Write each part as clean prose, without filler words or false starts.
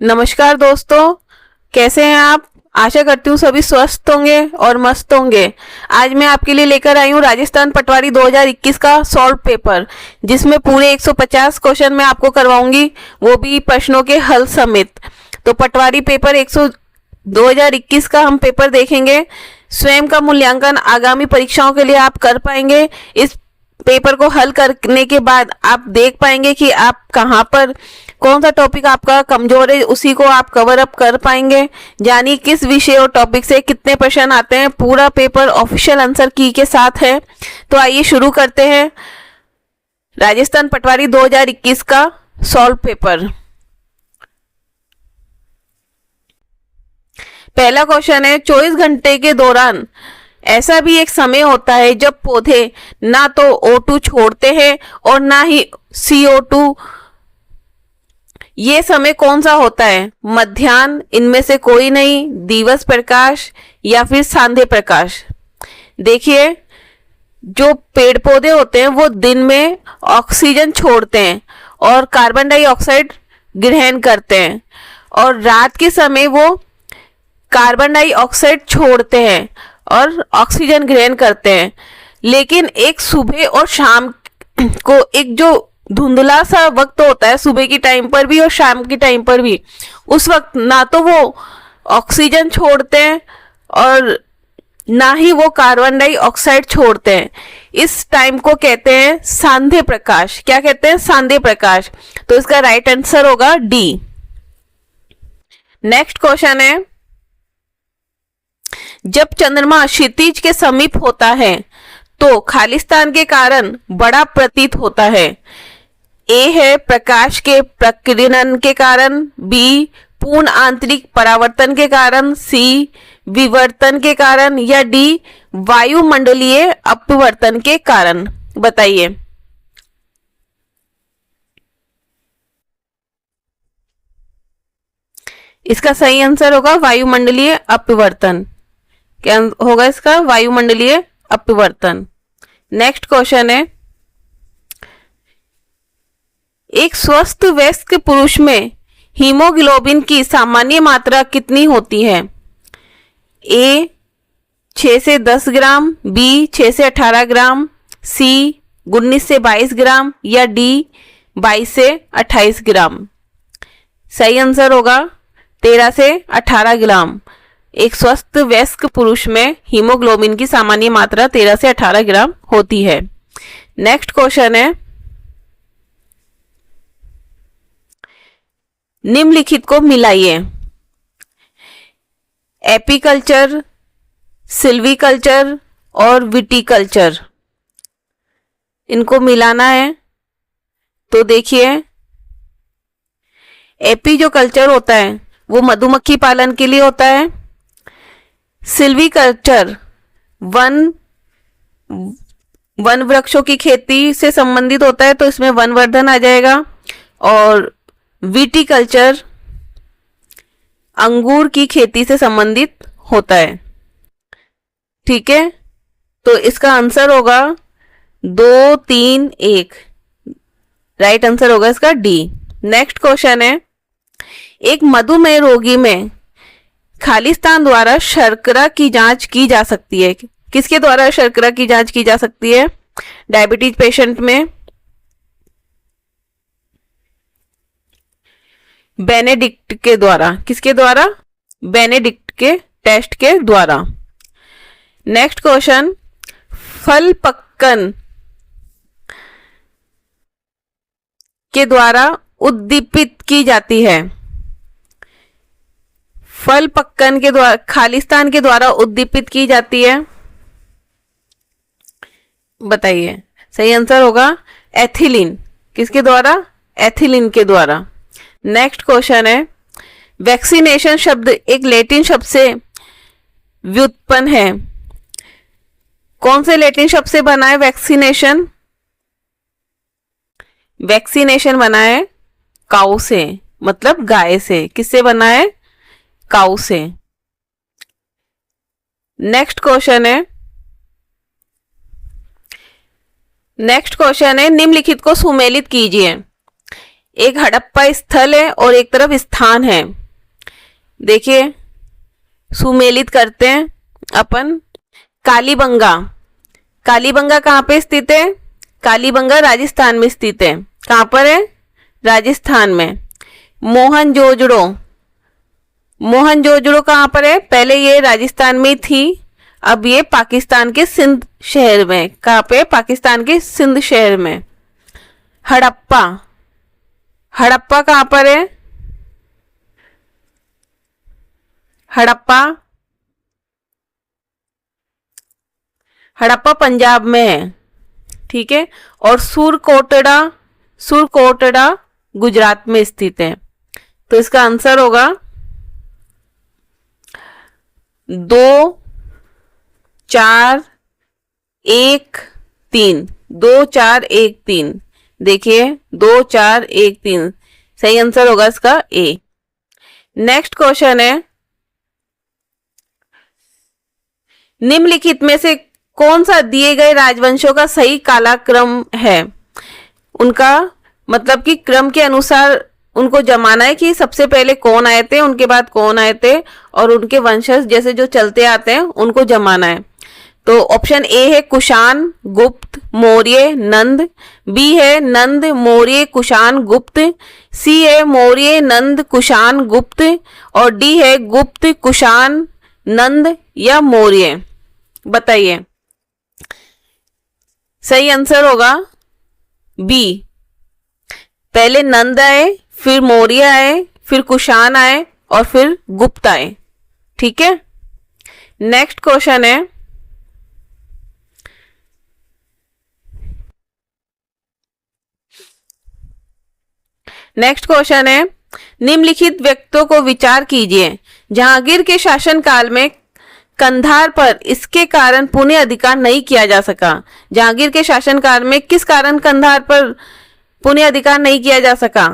नमस्कार दोस्तों, कैसे हैं आप। आशा करती हूँ सभी स्वस्थ होंगे और मस्त होंगे। आज मैं आपके लिए लेकर आई हूँ राजस्थान पटवारी 2021 का सॉल्व पेपर, जिसमें पूरे 150 क्वेश्चन मैं आपको करवाऊंगी, वो भी प्रश्नों के हल समेत। तो पटवारी पेपर 2021 का हम पेपर देखेंगे। स्वयं का मूल्यांकन आगामी परीक्षाओं के लिए आप कर पाएंगे। इस पेपर को हल करने के बाद आप देख पाएंगे कि आप कहाँ पर कौन सा टॉपिक आपका कमजोर है, उसी को आप कवर अप कर पाएंगे। यानी किस विषय और टॉपिक से कितने प्रश्न आते हैं, पूरा पेपर ऑफिशियल आंसर की के साथ है। तो आइए शुरू करते हैं राजस्थान पटवारी 2021 का सॉल्व पेपर। पहला क्वेश्चन है, 24 घंटे के दौरान ऐसा भी एक समय होता है जब पौधे ना तो O2 छोड़ते हैं और ना ही CO2। ये समय कौन सा होता है? मध्याह्न, इनमें से कोई नहीं, दिवस प्रकाश या फिर सांध्य प्रकाश। देखिए, जो पेड़ पौधे होते हैं वो दिन में ऑक्सीजन छोड़ते हैं और कार्बन डाइऑक्साइड ग्रहण करते हैं, और रात के समय वो कार्बन डाइऑक्साइड छोड़ते हैं और ऑक्सीजन ग्रहण करते हैं। लेकिन एक सुबह और शाम को एक जो धुंधला सा वक्त होता है, सुबह की टाइम पर भी और शाम की टाइम पर भी, उस वक्त ना तो वो ऑक्सीजन छोड़ते हैं और ना ही वो कार्बन डाइऑक्साइड छोड़ते हैं। इस टाइम को कहते हैं सांध्य प्रकाश। क्या कहते हैं? सांध्य प्रकाश। तो इसका राइट आंसर होगा डी। नेक्स्ट क्वेश्चन है, जब चंद्रमा क्षितिज के समीप होता है तो खालिस्तान के कारण बड़ा प्रतीत होता है। ए है प्रकाश के प्रकीर्णन के कारण, बी पूर्ण आंतरिक परावर्तन के कारण, सी विवर्तन के कारण, या डी वायुमंडलीय अपवर्तन के कारण। बताइए। इसका सही आंसर होगा वायुमंडलीय अपवर्तन। क्या होगा इसका? वायुमंडलीय अपवर्तन। नेक्स्ट क्वेश्चन है, एक स्वस्थ वयस्क पुरुष में हीमोग्लोबिन की सामान्य मात्रा कितनी होती है? ए 6 से 10 ग्राम, बी 6 से 18 ग्राम, सी 19 से 22 ग्राम, या डी 22 से 28 ग्राम। सही आंसर होगा 13 से 18 ग्राम। एक स्वस्थ वयस्क पुरुष में हीमोग्लोबिन की सामान्य मात्रा 13 से 18 ग्राम होती है। नेक्स्ट क्वेश्चन है, निम्नलिखित को मिलाइए। एपीकल्चर, सिल्वीकल्चर और विटीकल्चर, इनको मिलाना है। तो देखिए, एपी जो कल्चर होता है वो मधुमक्खी पालन के लिए होता है। सिल्वीकल्चर वन वृक्षों की खेती से संबंधित होता है, तो इसमें वनवर्धन आ जाएगा। और विटीकल्चर अंगूर की खेती से संबंधित होता है। ठीक है, तो इसका आंसर होगा 2, 3, 1। राइट आंसर होगा इसका डी। नेक्स्ट क्वेश्चन है, एक मधुमेह रोगी में खालिस्तान द्वारा शर्करा की जांच की जा सकती है। किसके द्वारा शर्करा की जांच की जा सकती है? डायबिटीज पेशेंट में बेनेडिक्ट के द्वारा। किसके द्वारा? बेनेडिक्ट के टेस्ट के द्वारा। नेक्स्ट क्वेश्चन, फल पक्कन के द्वारा उद्दीपित की जाती है। फल पक्कन के द्वारा खालिस्तान के द्वारा उद्दीपित की जाती है। बताइए। सही आंसर होगा एथिलीन। किसके द्वारा? एथिलीन के द्वारा। नेक्स्ट क्वेश्चन है, वैक्सीनेशन शब्द एक लैटिन शब्द से व्युत्पन्न है। कौन से लैटिन शब्द से बना है वैक्सीनेशन? वैक्सीनेशन बना है काउ से, मतलब गाय से। किससे बना है? काउ से। नेक्स्ट क्वेश्चन है, निम्नलिखित को सुमेलित कीजिए। एक हड़प्पा स्थल है और एक तरफ स्थान है। देखिए सुमेलित करते हैं अपन। कालीबंगा, कालीबंगा कहाँ पे स्थित है? कालीबंगा राजस्थान में स्थित है। कहाँ पर है? राजस्थान में। मोहनजोदड़ो, मोहनजोदड़ो कहाँ पर है? पहले ये राजस्थान में थी, अब ये पाकिस्तान के सिंध शहर में। कहाँ पे? पाकिस्तान के सिंध शहर में। हड़प्पा, हड़प्पा कहाँ पर है? हड़प्पा, हड़प्पा पंजाब में है, ठीक है। और सुरकोटड़ा, सुरकोटड़ा गुजरात में स्थित है। तो इसका आंसर होगा 2 4 1 3, 2 4 1 3। देखिए 2 4 1 3 सही आंसर होगा इसका ए। नेक्स्ट क्वेश्चन है, निम्नलिखित में से कौन सा दिए गए राजवंशों का सही कालक्रम है? उनका मतलब कि क्रम के अनुसार उनको जमाना है कि सबसे पहले कौन आए थे, उनके बाद कौन आए थे, और उनके वंशज जैसे जो चलते आते हैं उनको जमाना है। तो ऑप्शन ए है कुषाण, गुप्त, मौर्य, नंद। बी है नंद, मौर्य, कुषाण, गुप्त। सी है मौर्य, नंद, कुषाण, गुप्त। और डी है गुप्त, कुषाण, नंद या मौर्य। बताइए। सही आंसर होगा बी। पहले नंद आए, फिर मौर्य आए, फिर कुषाण आए और फिर गुप्त आए, ठीक है। नेक्स्ट क्वेश्चन है, नेक्स्ट क्वेश्चन है, निम्नलिखित व्यक्तियों को विचार कीजिए। जहांगीर के शासनकाल में कंधार पर इसके कारण पुनः अधिकार नहीं किया जा सका। जहांगीर के शासनकाल में किस कारण कंधार पर पुनः अधिकार नहीं किया जा सका?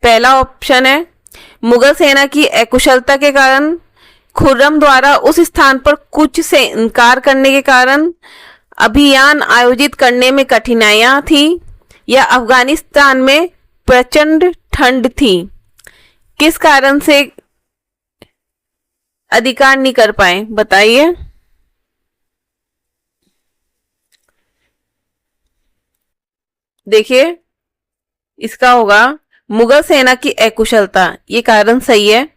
पहला ऑप्शन है मुगल सेना की अकुशलता के कारण, खुर्रम द्वारा उस स्थान पर कूच से इनकार करने के कारण, अभियान आयोजित करने में कठिनाइयां थी, या अफगानिस्तान में प्रचंड ठंड थी। किस कारण से अधिकार नहीं कर पाए? बताइए। देखिए इसका होगा मुगल सेना की अकुशलता, ये कारण सही है।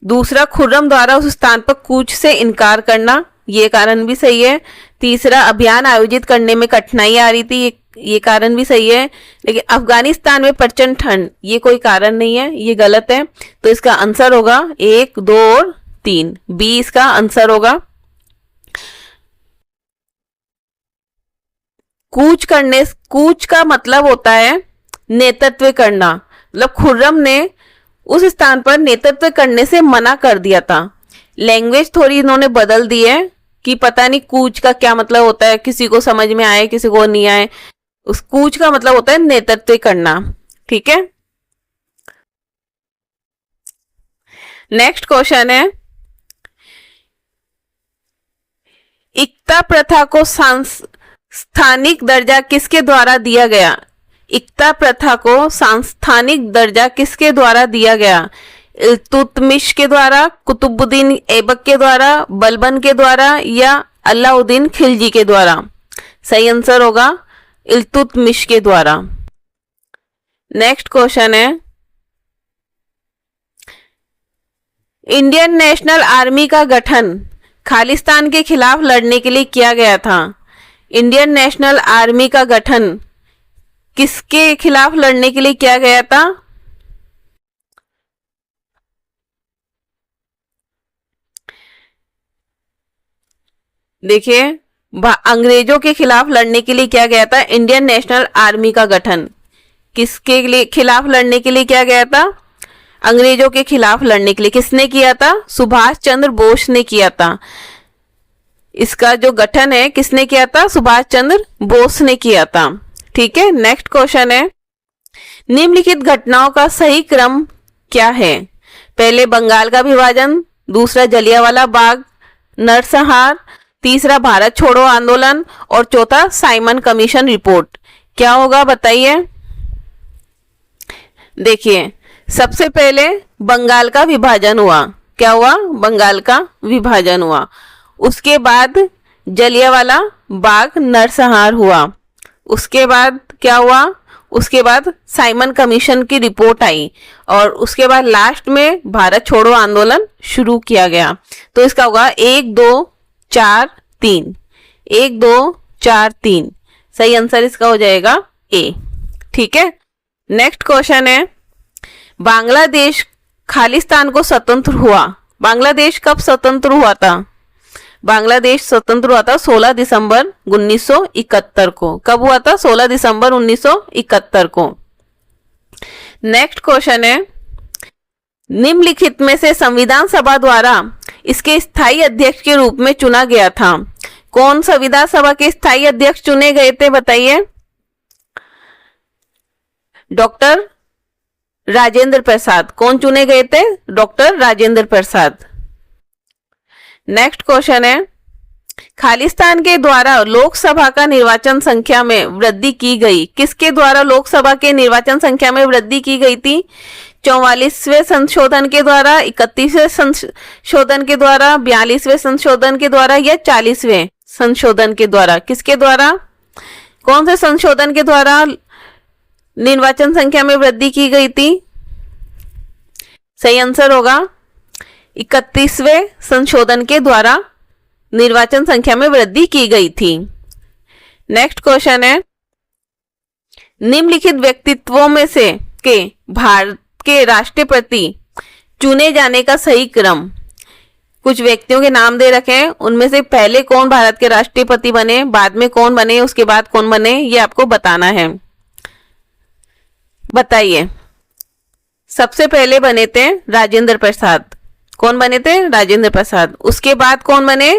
दूसरा खुर्रम द्वारा उस स्थान पर कूच से इनकार करना, ये कारण भी सही है। तीसरा अभियान आयोजित करने में कठिनाई आ रही थी, ये कारण भी सही है। लेकिन अफगानिस्तान में प्रचंड ठंड, ये कोई कारण नहीं है, ये गलत है। तो इसका आंसर होगा 1 2 और 3, बी इसका आंसर होगा। कूच करने, कूच का मतलब होता है नेतृत्व करना। मतलब खुर्रम ने उस स्थान पर नेतृत्व करने से मना कर दिया था। लैंग्वेज थोड़ी इन्होंने बदल दी है कि पता नहीं कूच का क्या मतलब होता है, किसी को समझ में आए किसी को नहीं आए। उस कूच का मतलब होता है नेतृत्व करना, ठीक है। नेक्स्ट क्वेश्चन है, इक्ता प्रथा को सांस्थानिक दर्जा किसके द्वारा दिया गया? इक्ता प्रथा को सांस्थानिक दर्जा किसके द्वारा दिया गया? इल्तुतमिश के द्वारा, कुतुबुद्दीन ऐबक के द्वारा, बलबन के द्वारा या अलाउद्दीन खिलजी के द्वारा? सही आंसर होगा इल्तुतमिश के द्वारा। नेक्स्ट क्वेश्चन है, इंडियन नेशनल आर्मी का गठन खालिस्तान के खिलाफ लड़ने के लिए किया गया था। इंडियन नेशनल आर्मी का गठन किसके खिलाफ लड़ने के लिए किया गया था? देखिए अंग्रेजों के खिलाफ लड़ने के लिए किया गया था। इंडियन नेशनल आर्मी का गठन किसके लिए खिलाफ लड़ने के लिए किया गया था? अंग्रेजों के खिलाफ लड़ने के लिए। किसने किया था? सुभाष चंद्र बोस ने किया था। इसका जो गठन है किसने किया था? सुभाष चंद्र बोस ने किया था, ठीक है। नेक्स्ट क्वेश्चन है, निम्नलिखित घटनाओं का सही क्रम क्या है? पहले बंगाल का विभाजन, दूसरा जलियांवाला बाग नरसंहार, तीसरा भारत छोड़ो आंदोलन और चौथा साइमन कमीशन रिपोर्ट। क्या होगा बताइए। देखिए, सबसे पहले बंगाल का विभाजन हुआ। क्या हुआ? बंगाल का विभाजन हुआ। उसके बाद जलियांवाला बाग नरसंहार हुआ। उसके बाद क्या हुआ? उसके बाद साइमन कमीशन की रिपोर्ट आई और उसके बाद लास्ट में भारत छोड़ो आंदोलन शुरू किया गया। तो इसका होगा 1 2 4 3। 1 2 4 3 सही आंसर इसका हो जाएगा ए। ठीक है, नेक्स्ट क्वेश्चन है, बांग्लादेश खालिस्तान को स्वतंत्र हुआ। बांग्लादेश कब स्वतंत्र हुआ था? बांग्लादेश स्वतंत्र हुआ था 16 दिसंबर 1971 को। कब हुआ था? 16 दिसंबर 1971 को। नेक्स्ट क्वेश्चन है, निम्नलिखित में से संविधान सभा द्वारा इसके स्थायी अध्यक्ष के रूप में चुना गया था। कौन संविधान सभा के स्थायी अध्यक्ष चुने गए थे? बताइए। डॉक्टर राजेंद्र प्रसाद। कौन चुने गए थे? Doctor Rajendra Prasad. Next question है, खालिस्तान के द्वारा लोकसभा का निर्वाचन संख्या में वृद्धि की गई। किसके द्वारा लोकसभा के निर्वाचन संख्या में वृद्धि की गई थी? 44वें संशोधन के द्वारा, 31वें संशोधन के द्वारा, 42वें संशोधन के द्वारा या 40वें संशोधन के द्वारा? किसके द्वारा? कौन से संशोधन के द्वारा निर्वाचन संख्या में वृद्धि की गई थी? सही आंसर होगा 31वें संशोधन के द्वारा निर्वाचन संख्या में वृद्धि की गई थी। नेक्स्ट क्वेश्चन है, निम्नलिखित व्यक्तित्वों में से के भारत के राष्ट्रपति चुने जाने का सही क्रम। कुछ व्यक्तियों के नाम दे रखे हैं, उनमें से पहले कौन भारत के राष्ट्रपति बने, बाद में कौन बने, उसके बाद कौन बने, ये आपको बताना है। बताइए। सबसे पहले बने थे राजेंद्र प्रसाद। कौन बने थे? राजेंद्र प्रसाद। उसके बाद कौन बने?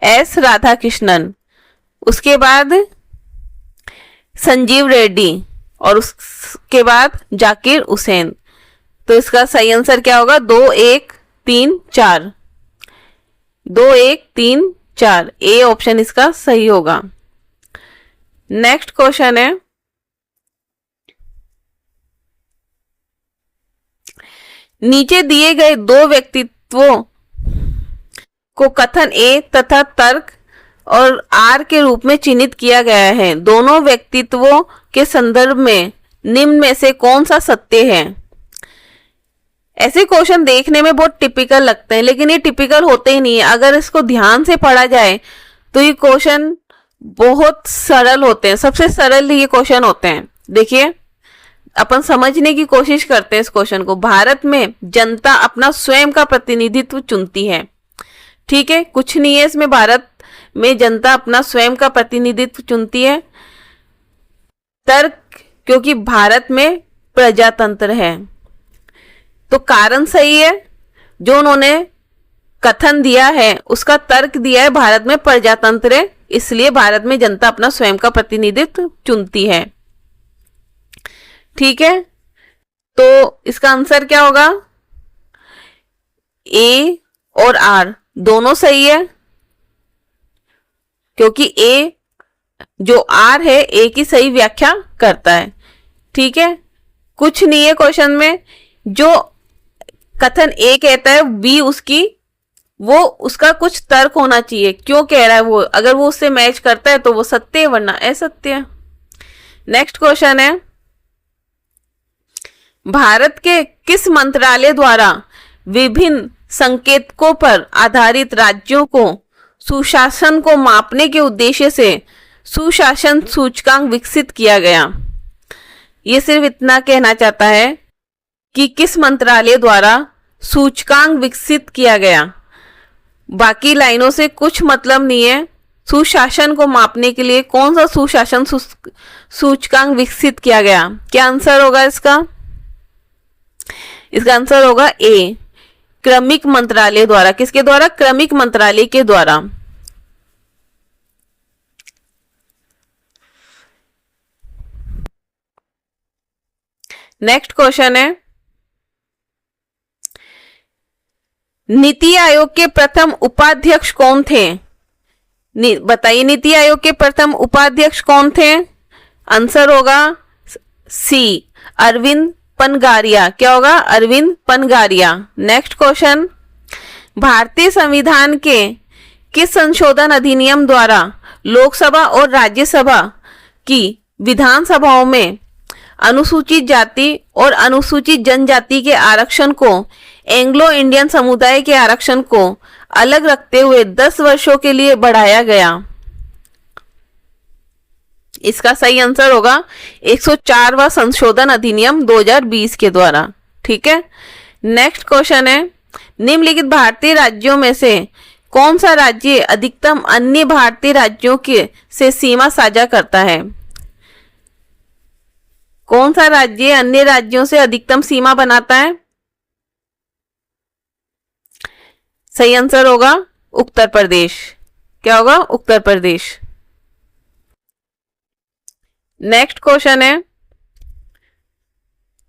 एस राधाकृष्णन। उसके बाद संजीव रेड्डी और उसके बाद जाकिर हुसैन। तो इसका सही आंसर क्या होगा? 2 1 3 4। 2 1 3 4 ए ऑप्शन इसका सही होगा। नेक्स्ट क्वेश्चन है, नीचे दिए गए दो व्यक्तित्वों को कथन ए तथा तर्क और आर के रूप में चिन्हित किया गया है। दोनों व्यक्तित्वों के संदर्भ में निम्न में से कौन सा सत्य है? ऐसे क्वेश्चन देखने में बहुत टिपिकल लगते हैं, लेकिन ये टिपिकल होते ही नहीं है। अगर इसको ध्यान से पढ़ा जाए तो ये क्वेश्चन बहुत सरल होते हैं। सबसे सरल ये क्वेश्चन होते हैं। देखिए, अपन समझने की कोशिश करते हैं इस क्वेश्चन को। भारत में जनता अपना स्वयं का प्रतिनिधित्व चुनती है। ठीक है, कुछ नहीं है इसमें। भारत में जनता अपना स्वयं का प्रतिनिधित्व चुनती है। तर्क, क्योंकि भारत में प्रजातंत्र है। तो कारण सही है, जो उन्होंने कथन दिया है उसका तर्क दिया है भारत में प्रजातंत्र है, इसलिए भारत में जनता अपना स्वयं का प्रतिनिधित्व चुनती है। ठीक है, तो इसका आंसर क्या होगा? ए और आर दोनों सही है, क्योंकि ए जो आर है ए की सही व्याख्या करता है। ठीक है, कुछ नहीं है क्वेश्चन में। जो कथन ए कहता है बी उसका कुछ तर्क होना चाहिए, क्यों कह रहा है वो। अगर वो उससे मैच करता है तो वो सत्य है, वरना असत्य है। नेक्स्ट क्वेश्चन है, भारत के किस मंत्रालय द्वारा विभिन्न संकेतकों पर आधारित राज्यों को सुशासन को मापने के उद्देश्य से सुशासन सूचकांक विकसित किया गया? ये सिर्फ इतना कहना चाहता है कि किस मंत्रालय द्वारा सूचकांक विकसित किया गया। बाकी लाइनों से कुछ मतलब नहीं है। सुशासन को मापने के लिए कौन सा सुशासन सूचकांक विकसित किया गया? क्या आंसर होगा इसका? इसका आंसर होगा ए, क्रमिक मंत्रालय द्वारा। किसके द्वारा? क्रमिक मंत्रालय के द्वारा। नेक्स्ट क्वेश्चन है, नीति आयोग के प्रथम उपाध्यक्ष कौन थे? बताइए, नीति आयोग के प्रथम उपाध्यक्ष कौन थे? आंसर होगा सी, अरविंद पनगारिया। क्या होगा? अरविंद पनगारिया। नेक्स्ट क्वेश्चन, भारतीय संविधान के किस संशोधन अधिनियम द्वारा लोकसभा और राज्यसभा की विधानसभाओं में अनुसूचित जाति और अनुसूचित जनजाति के आरक्षण को एंग्लो इंडियन समुदाय के आरक्षण को अलग रखते हुए 10 वर्षों के लिए बढ़ाया गया? इसका सही आंसर होगा 104वां संशोधन अधिनियम 2020 के द्वारा। ठीक है। नेक्स्ट क्वेश्चन है, निम्नलिखित भारतीय राज्यों में से कौन सा राज्य अधिकतम अन्य भारतीय राज्यों के से सीमा साझा करता है? कौन सा राज्य अन्य राज्यों से अधिकतम सीमा बनाता है? सही आंसर होगा उत्तर प्रदेश। क्या होगा? उत्तर प्रदेश। नेक्स्ट क्वेश्चन है,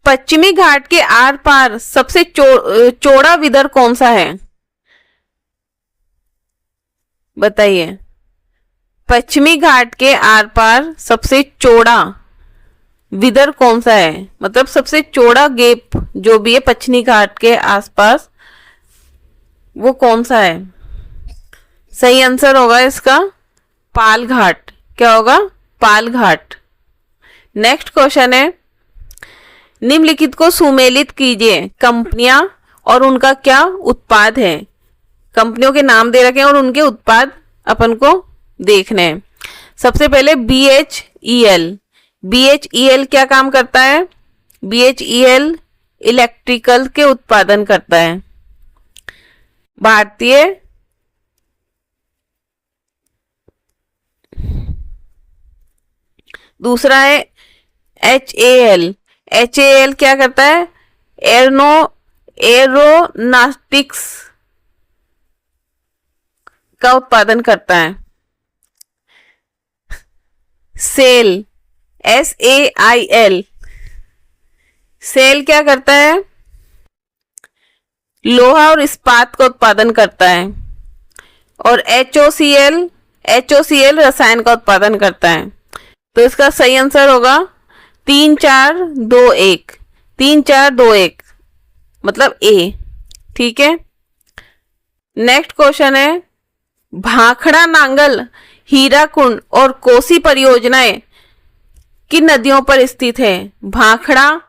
पश्चिमी घाट के आर पार सबसे चौड़ा विदर कौन सा है? बताइए। पश्चिमी घाट के आर पार सबसे चौड़ा विदर कौन सा है? मतलब सबसे चौड़ा गेप जो भी है पश्चिमी घाट के आसपास, वो कौन सा है? सही आंसर होगा इसका पाल घाट। क्या होगा? पाल घाट। नेक्स्ट क्वेश्चन है, निम्नलिखित को सुमेलित कीजिए। कंपनियां और उनका क्या उत्पाद है? कंपनियों के नाम दे रखे हैं और उनके उत्पाद अपन को देखने हैं। सबसे पहले BHEL। BHEL क्या काम करता है? BHEL इलेक्ट्रिकल के उत्पादन करता है। भारतीय दूसरा है HAL। HAL क्या करता है? एरोनॉटिक्स का उत्पादन करता है। Cell SAIL। सेल क्या करता है? लोहा और इस्पात का उत्पादन करता है। और HOCL रसायन का उत्पादन करता है। तो इसका सही आंसर होगा 3421। 3421 मतलब A। ठीक है। नेक्स्ट क्वेश्चन है, भाखड़ा नांगल हीराकुंड और कोसी परियोजनाएं किन नदियों पर स्थित है? भाखड़ा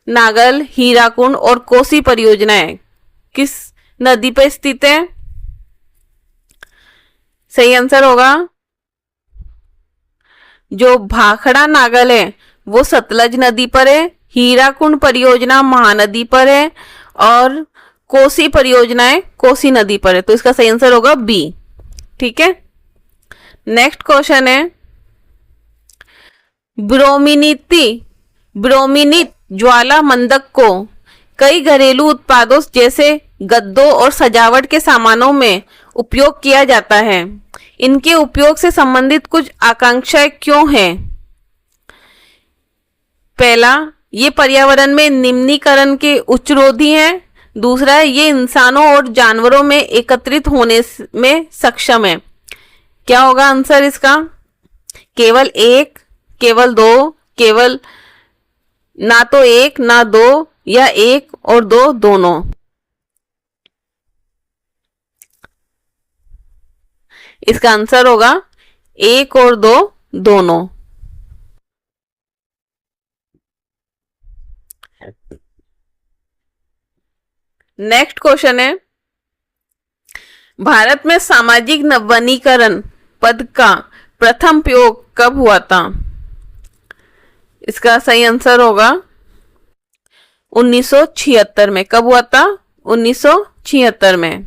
नागल हीराकुंड और कोसी परियोजनाएं किस नदी पर स्थित है? सही आंसर होगा जो भाखड़ा नागल है वो सतलज नदी पर है, हीराकुंड परियोजना महानदी पर है और कोसी परियोजनाएं कोसी नदी पर है। तो इसका सही आंसर होगा B। ठीक है। नेक्स्ट क्वेश्चन है, ब्रोमिनित ज्वाला मंदक को कई घरेलू उत्पादों जैसे गद्दों और सजावट के सामानों में उपयोग किया जाता है। इनके उपयोग से संबंधित कुछ आकांक्षाएं क्यों हैं? पहला, ये पर्यावरण में निम्नीकरण के उच्चरोधी हैं। दूसरा है, ये इंसानों और जानवरों में एकत्रित होने में सक्षम है। क्या होगा आंसर इसका? केवल एक, केवल दो, केवल ना तो एक ना दो, या एक और दो दोनों। इसका आंसर होगा एक और दो दोनों। नेक्स्ट क्वेश्चन है, भारत में सामाजिक नवीनीकरण पद का प्रथम प्रयोग कब हुआ था? इसका सही आंसर होगा 1976 में। कब हुआ था? 1976 में।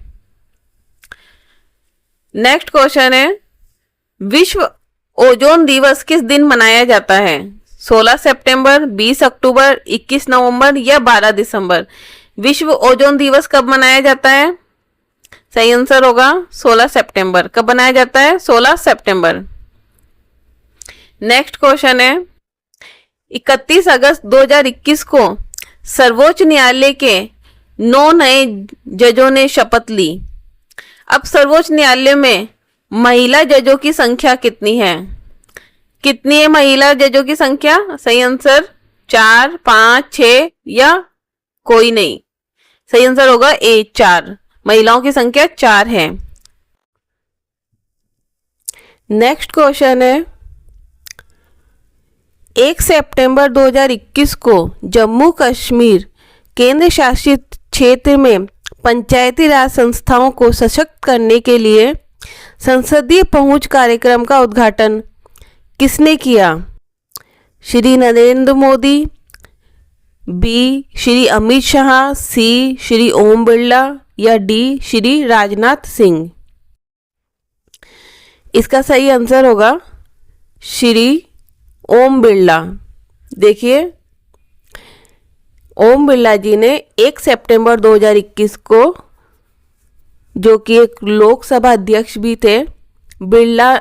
नेक्स्ट क्वेश्चन है, विश्व ओजोन दिवस किस दिन मनाया जाता है? 16 सितंबर, 20 अक्टूबर, 21 नवंबर या 12 दिसंबर? विश्व ओजोन दिवस कब मनाया जाता है? सही आंसर होगा 16 सितंबर। कब मनाया जाता है? 16 सितंबर। नेक्स्ट क्वेश्चन है, 31 अगस्त 2021 को सर्वोच्च न्यायालय के 9 नए जजों ने शपथ ली। अब सर्वोच्च न्यायालय में महिला जजों की संख्या कितनी है? कितनी है महिला जजों की संख्या? सही आंसर 4, 5, 6 या कोई नहीं? सही आंसर होगा ए 4। महिलाओं की संख्या 4 है। नेक्स्ट क्वेश्चन है, 1 सितंबर 2021 को जम्मू कश्मीर केंद्र शासित क्षेत्र में पंचायती राज संस्थाओं को सशक्त करने के लिए संसदीय पहुंच कार्यक्रम का उद्घाटन किसने किया? श्री नरेंद्र मोदी, बी श्री अमित शाह, सी श्री ओम बिरला या डी श्री राजनाथ सिंह? इसका सही आंसर होगा श्री ओम बिरला। देखिए, ओम बिरला जी ने 1 सितंबर 2021 को, जो कि एक लोकसभा अध्यक्ष भी थे, बिरला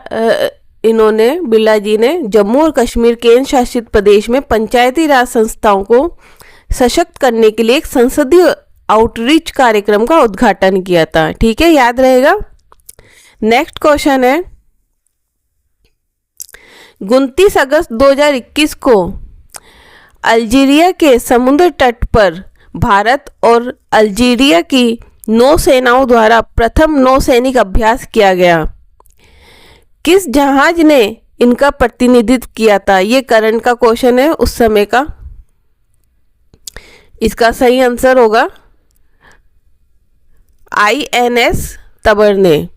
जी ने जम्मू और कश्मीर केंद्र शासित प्रदेश में पंचायती राज संस्थाओं को सशक्त करने के लिए एक संसदीय आउटरीच कार्यक्रम का उद्घाटन किया था। ठीक है, याद रहेगा। नेक्स्ट क्वेश्चन है, 29 अगस्त 2021 को अल्जीरिया के समुद्र तट पर भारत और अल्जीरिया की नौसेनाओं द्वारा प्रथम नौसैनिक अभ्यास किया गया। किस जहाज ने इनका प्रतिनिधित्व किया था? ये करंट का क्वेश्चन है उस समय का। इसका सही आंसर होगा INS तबरने।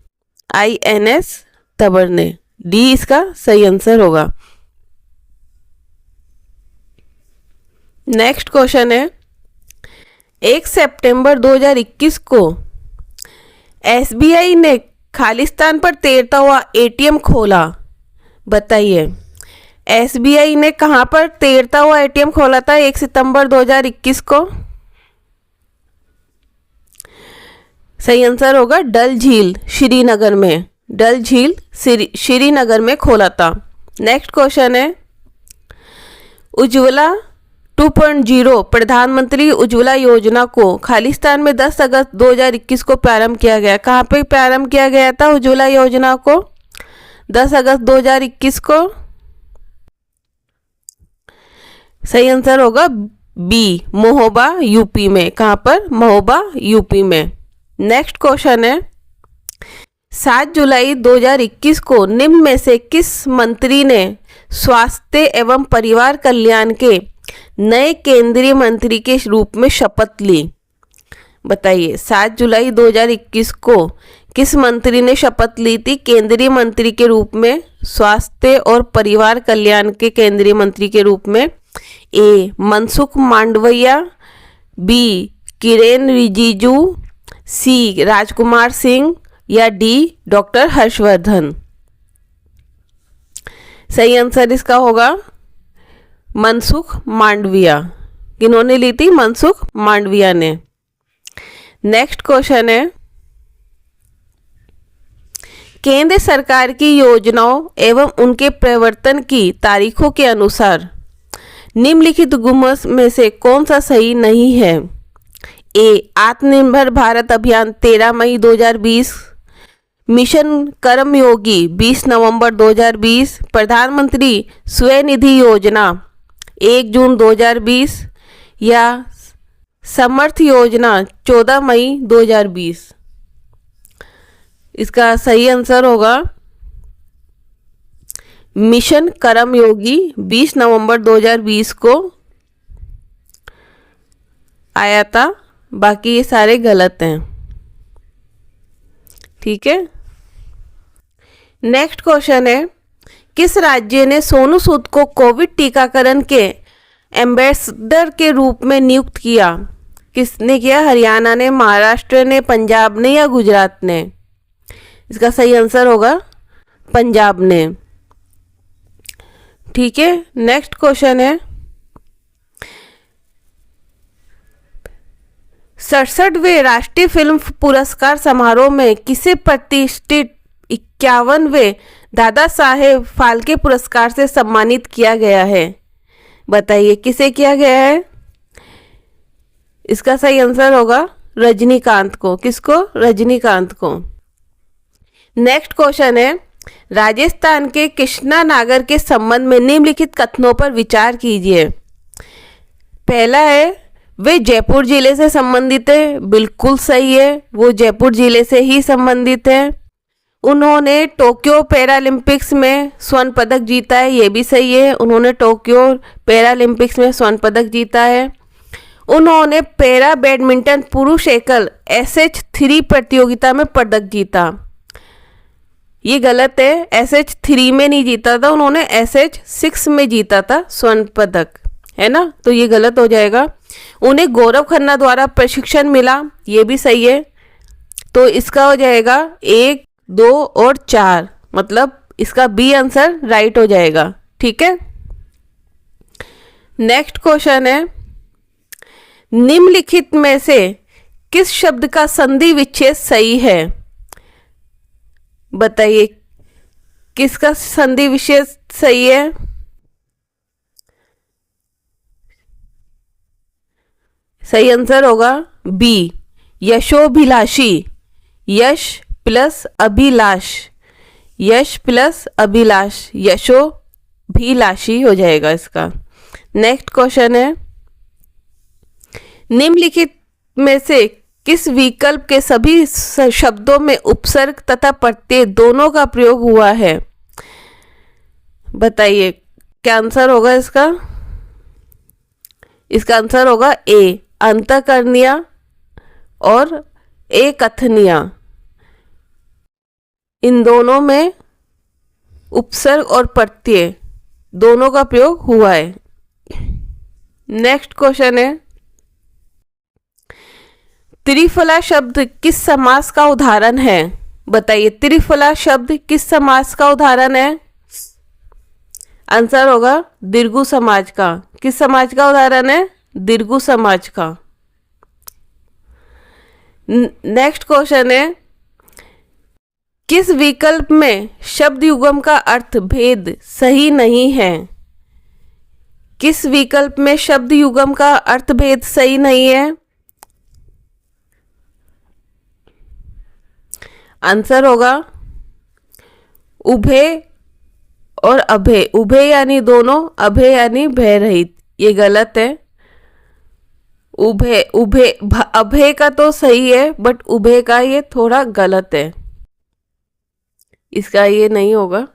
INS तबरने, डी इसका सही आंसर होगा। नेक्स्ट क्वेश्चन है, 1 सितंबर 2021 को SBI ने खालिस्तान पर तैरता हुआ ATM खोला। बताइए, SBI ने कहां पर तैरता हुआ ATM खोला था 1 सितंबर 2021 को? सही आंसर होगा डल झील, श्रीनगर में। डल झील श्रीनगर में खोला था। नेक्स्ट क्वेश्चन है, उज्ज्वला 2.0 प्रधानमंत्री उज्ज्वला योजना को खालिस्तान में 10 अगस्त 2021 को प्रारंभ किया गया। कहाँ पे प्रारंभ किया गया था उज्ज्वला योजना को 10 अगस्त 2021 को? सही आंसर होगा बी, महोबा यूपी में। कहाँ पर? महोबा यूपी में। नेक्स्ट क्वेश्चन है, 7 जुलाई 2021 को निम्न में से किस मंत्री ने स्वास्थ्य एवं परिवार कल्याण के नए केंद्रीय मंत्री के रूप में शपथ ली? बताइए, 7 जुलाई 2021 को किस मंत्री ने शपथ ली थी केंद्रीय मंत्री के रूप में, स्वास्थ्य और परिवार कल्याण के केंद्रीय मंत्री के रूप में? ए मनसुख मांडविया, बी किरेन रिजिजू, सी राजकुमार सिंह या डी डॉक्टर हर्षवर्धन? सही आंसर इसका होगा मनसुख मांडविया। किन्होंने ली थी? मनसुख मांडविया ने। नेक्स्ट क्वेश्चन है, केंद्र सरकार की योजनाओं एवं उनके प्रवर्तन की तारीखों के अनुसार निम्नलिखित गुमों में से कौन सा सही नहीं है? ए आत्मनिर्भर भारत अभियान 13 मई 2020, मिशन कर्मयोगी 20 नवंबर 2020, प्रधानमंत्री स्वनिधि योजना 1 जून 2020 या समर्थ योजना 14 मई 2020? इसका सही आंसर होगा मिशन कर्मयोगी 20 नवंबर 2020 को आया था। बाकी ये सारे गलत हैं। ठीक है। नेक्स्ट क्वेश्चन है, किस राज्य ने सोनू सूद को कोविड टीकाकरण के एम्बेसडर के रूप में नियुक्त किया? किसने किया? हरियाणा ने, महाराष्ट्र ने, पंजाब ने या गुजरात ने? इसका सही आंसर होगा पंजाब ने। ठीक है। नेक्स्ट क्वेश्चन है, 67वें राष्ट्रीय फिल्म पुरस्कार समारोह में किसे प्रतिष्ठित 51वें दादा साहेब फाल्के पुरस्कार से सम्मानित किया गया है? बताइए, किसे किया गया है? इसका सही आंसर होगा रजनीकांत को। किसको? रजनीकांत को। नेक्स्ट क्वेश्चन है, राजस्थान के कृष्णा नागर के संबंध में निम्नलिखित कथनों पर विचार कीजिए। पहला है वे जयपुर जिले से संबंधित है, बिल्कुल सही है, वो जयपुर जिले से ही संबंधित है। उन्होंने टोक्यो पैरालंपिक्स में स्वर्ण पदक जीता है, ये भी सही है, उन्होंने टोक्यो पैरालंपिक्स में स्वर्ण पदक जीता है। उन्होंने पैरा बैडमिंटन पुरुष एकल SH3 प्रतियोगिता में पदक जीता, ये गलत है, SH3 में नहीं जीता था, उन्होंने SH6 में जीता था स्वर्ण पदक, है ना, तो ये गलत हो जाएगा। उन्हें गौरव खन्ना द्वारा प्रशिक्षण मिला, ये भी सही है, तो इसका हो जाएगा 1, 2 और 4, मतलब इसका बी आंसर राइट हो जाएगा। ठीक है, नेक्स्ट क्वेश्चन है, निम्नलिखित में से किस शब्द का संधि विच्छेद सही है? बताइए किसका संधि विच्छेद सही है? सही आंसर होगा बी, यशोभिलाषी। यश प्लस अभिलाष, यश प्लस अभिलाष, यशोभिलाषी हो जाएगा इसका। नेक्स्ट क्वेश्चन है, निम्नलिखित में से किस विकल्प के सभी शब्दों में उपसर्ग तथा प्रत्यय दोनों का प्रयोग हुआ है? बताइए क्या आंसर होगा इसका? इसका आंसर होगा ए, अंतःकरणीय और ए कथनीय, इन दोनों में उपसर्ग और प्रत्यय दोनों का प्रयोग हुआ है। नेक्स्ट क्वेश्चन है, त्रिफला शब्द किस समास का उदाहरण है? बताइए त्रिफला शब्द किस समास का उदाहरण है? आंसर होगा दीर्घु समाज का। किस समाज का उदाहरण है? दीर्घु समाज का। नेक्स्ट क्वेश्चन है, किस विकल्प में शब्द युग्म का अर्थ भेद सही नहीं है? किस विकल्प में शब्द युग्म का अर्थ भेद सही नहीं है? आंसर होगा उभय और अभय। उभय यानी दोनों, अभय यानी भय रहित, ये गलत है। उभय उभय अभय का तो सही है, बट उभय का ये थोड़ा गलत है, इसका ये नहीं होगा,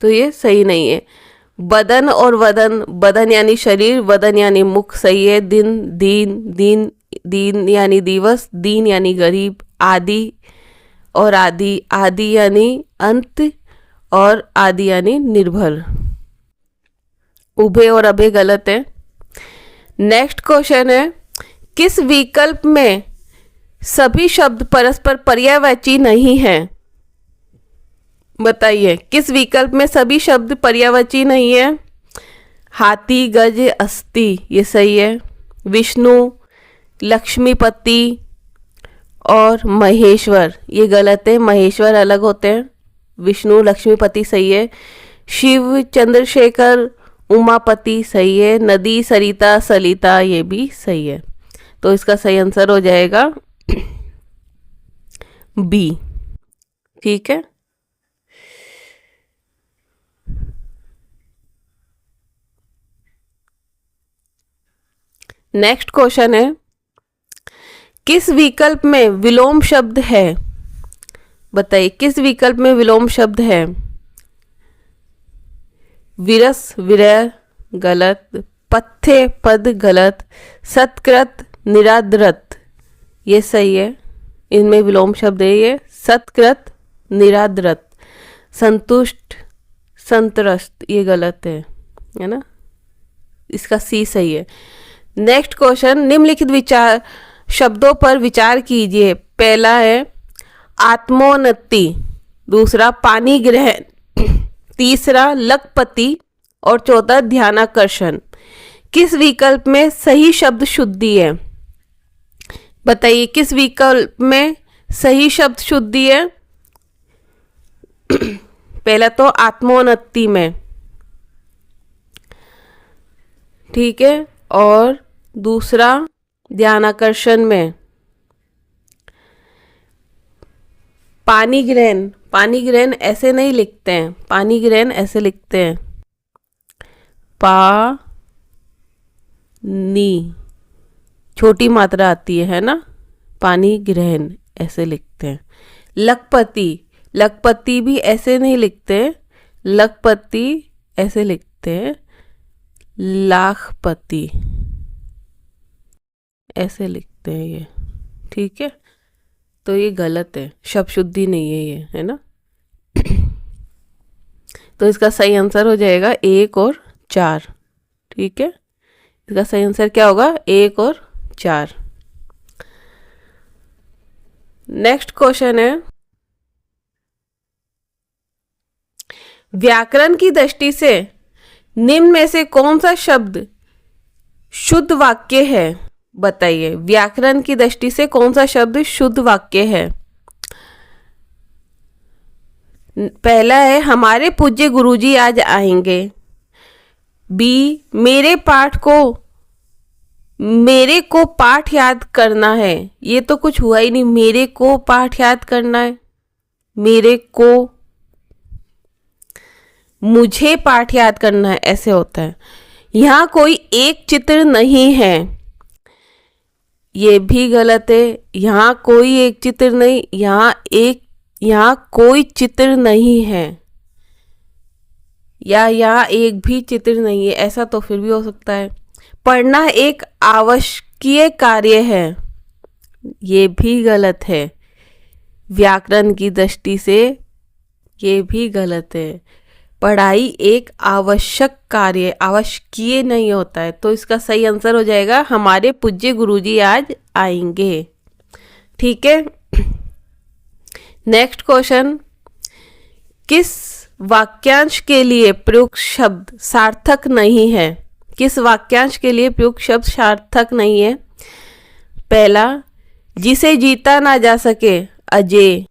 तो ये सही नहीं है। बदन और वदन, बदन यानी शरीर, वदन यानी मुख सही है। दिन दीन, दीन दीन यानी दिवस, दीन यानी गरीब। आदि और आदि, आदि यानी अंत और आदि यानी निर्भर। उभय और अभय गलत है। नेक्स्ट क्वेश्चन है, किस विकल्प में सभी शब्द परस्पर पर्यायवाची नहीं है? बताइए किस विकल्प में सभी शब्द पर्यायवाची नहीं है? हाथी, गज, अस्थि, ये सही है। विष्णु, लक्ष्मीपति और महेश्वर, ये गलत है, महेश्वर अलग होते हैं, विष्णु लक्ष्मीपति सही है। शिव, चंद्रशेखर, उमापति सही है। नदी, सरिता, सलिता, ये भी सही है, तो इसका सही आंसर हो जाएगा बी। ठीक है, नेक्स्ट क्वेश्चन है, किस विकल्प में विलोम शब्द है? बताइए किस विकल्प में विलोम शब्द है? विरस, विरह गलत। पथ्य, पद गलत। सत्कृत, निराद्रत, ये सही है, इनमें विलोम शब्द है ये सत्कृत, निराद्रत। संतुष्ट, संतरस्त, ये गलत है ना, इसका सी सही है। नेक्स्ट क्वेश्चन, निम्नलिखित विचार शब्दों पर विचार कीजिए। पहला है आत्मोन्नति, दूसरा पानी ग्रहण, तीसरा लखपति और चौथा ध्यानाकर्षण। किस विकल्प में सही शब्द शुद्धि है? बताइए किस विकल्प में सही शब्द शुद्धि है? पहला तो आत्मोन्नति में, ठीक है, और दूसरा ध्यानाकर्षण में। पानी ग्रहण, पानी ग्रहण ऐसे नहीं लिखते हैं, पानी ग्रहण ऐसे लिखते हैं, पा नी छोटी मात्रा आती है ना, पानी ग्रहण ऐसे लिखते हैं। लखपति, लखपति भी ऐसे नहीं लिखते, लखपति ऐसे लिखते हैं, लाखपति ऐसे लिखते हैं ये, ठीक है। तो ये गलत है, शब्द शुद्धि नहीं है ये, है ना। तो इसका सही आंसर हो जाएगा 1 और 4, ठीक है। इसका सही आंसर क्या होगा, 1 और 4। नेक्स्ट क्वेश्चन है, व्याकरण की दृष्टि से निम्न में से कौन सा शब्द शुद्ध वाक्य है, बताइए। व्याकरण की दृष्टि से कौन सा शब्द शुद्ध वाक्य है। पहला है हमारे पूज्य गुरुजी आज आएंगे। बी मेरे को पाठ याद करना है। ये तो कुछ हुआ ही नहीं, मेरे को पाठ याद करना है, मेरे को, मुझे पाठ याद करना है, ऐसे होता है। यहाँ कोई एक चित्र नहीं है, ये भी गलत है। यहाँ कोई एक चित्र नहीं, यहाँ कोई चित्र नहीं है, या यहाँ एक भी चित्र नहीं है, ऐसा तो फिर भी हो सकता है। पढ़ना एक आवश्यकीय कार्य है, ये भी गलत है। व्याकरण की दृष्टि से ये भी गलत है। पढ़ाई एक आवश्यक कार्य, आवश्यकीय नहीं होता है। तो इसका सही आंसर हो जाएगा हमारे पूज्य गुरुजी आज आएंगे, ठीक है। नेक्स्ट क्वेश्चन, किस वाक्यांश के लिए प्रयुक्त शब्द सार्थक नहीं है। किस वाक्यांश के लिए प्रयुक्त शब्द सार्थक नहीं है। पहला, जिसे जीता ना जा सके, अजेय।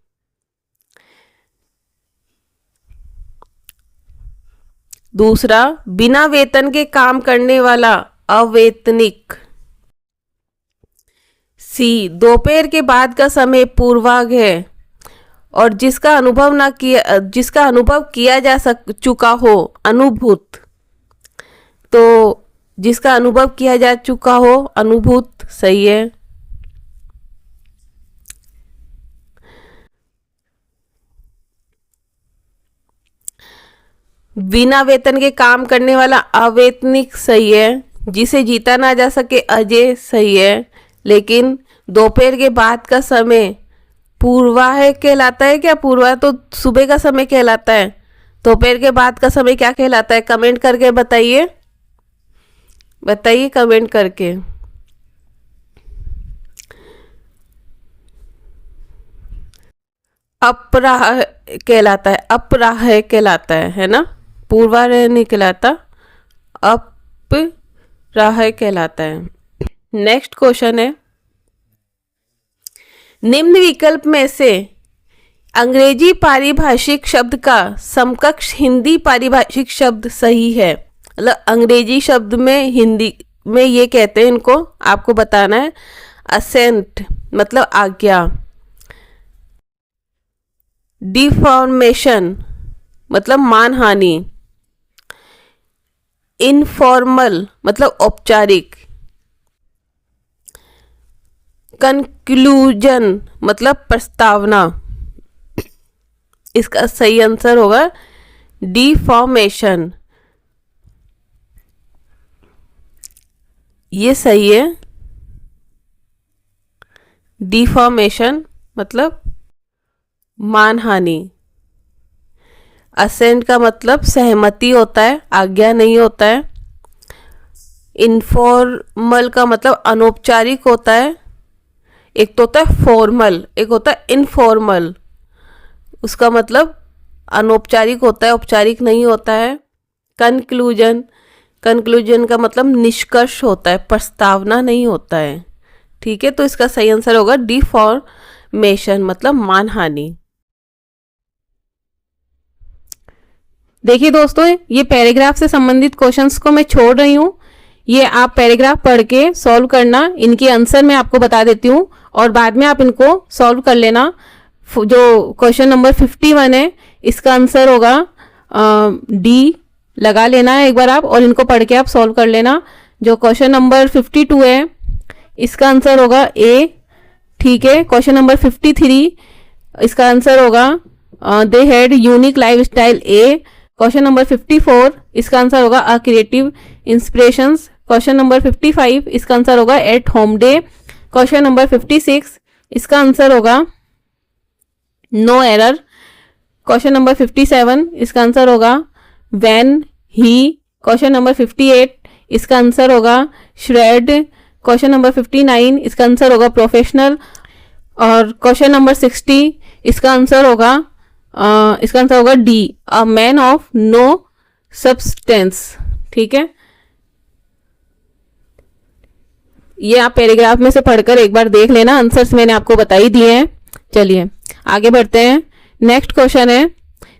दूसरा, बिना वेतन के काम करने वाला, अवेतनिक। सी, दोपहर के बाद का समय पूर्वाग्र है और जिसका अनुभव किया जा चुका हो, अनुभूत। तो जिसका अनुभव किया जा चुका हो, अनुभूत सही है। बिना वेतन के काम करने वाला, अवेतनिक सही है। जिसे जीता ना जा सके, अजेय सही है। लेकिन दोपहर के बाद का समय पूर्वाह कहलाता है क्या। पूर्वाह तो सुबह का समय कहलाता है, दोपहर के बाद का समय क्या कहलाता है। कमेंट करके बताइए, बताइए कमेंट करके। अपराह कहलाता है, अपराह कहलाता है ना। पूर्वाह नहीं कहलाता, अपराह कहलाता है। नेक्स्ट क्वेश्चन है, निम्न विकल्प में से अंग्रेजी पारिभाषिक शब्द का समकक्ष हिंदी पारिभाषिक शब्द सही है। मतलब अंग्रेजी शब्द में हिंदी में ये कहते हैं, इनको आपको बताना है। असेंट मतलब आज्ञा, डिफॉर्मेशन मतलब मानहानि, इनफॉर्मल मतलब औपचारिक, कंक्लूजन मतलब प्रस्तावना। इसका सही आंसर होगा डिफॉर्मेशन, ये सही है। डिफॉर्मेशन मतलब मानहानि। असेंट का मतलब सहमति होता है, आज्ञा नहीं होता है। इनफॉर्मल का मतलब अनौपचारिक होता है। एक तो होता है फॉर्मल, एक होता है इनफॉर्मल, उसका मतलब अनौपचारिक होता है, औपचारिक नहीं होता है। कंक्लूजन, कंक्लूजन का मतलब निष्कर्ष होता है, प्रस्तावना नहीं होता है, ठीक है। तो इसका सही आंसर होगा डिफॉर्मेशन मतलब मानहानि। देखिए दोस्तों, ये पैराग्राफ से संबंधित क्वेश्चंस को मैं छोड़ रही हूँ। ये आप पैराग्राफ पढ़ के सॉल्व करना, इनके आंसर मैं आपको बता देती हूँ और बाद में आप इनको सॉल्व कर लेना। जो क्वेश्चन नंबर 51 है, इसका आंसर होगा डी, लगा लेना है एक बार आप और इनको पढ़ के आप सॉल्व कर लेना। जो क्वेश्चन नंबर 52 है इसका आंसर होगा ए, ठीक है। क्वेश्चन नंबर 53 इसका आंसर होगा they had unique life style A. Question number 54 इसका आंसर होगा a creative inspirations. Question number 55 इसका आंसर होगा at home day. Question number 56 इसका आंसर होगा नो एरर। क्वेश्चन नंबर 57 इसका आंसर होगा व्हेन ही। क्वेश्चन नंबर 58 इसका आंसर होगा श्रेड। क्वेश्चन नंबर 59 इसका आंसर होगा प्रोफेशनल। और क्वेश्चन नंबर 60 इसका आंसर होगा D, a man of no substance, ठीक है। ये आप पैराग्राफ में से पढ़कर एक बार देख लेना, आंसर्स मैंने आपको बता ही दिए हैं। चलिए आगे बढ़ते हैं। नेक्स्ट क्वेश्चन है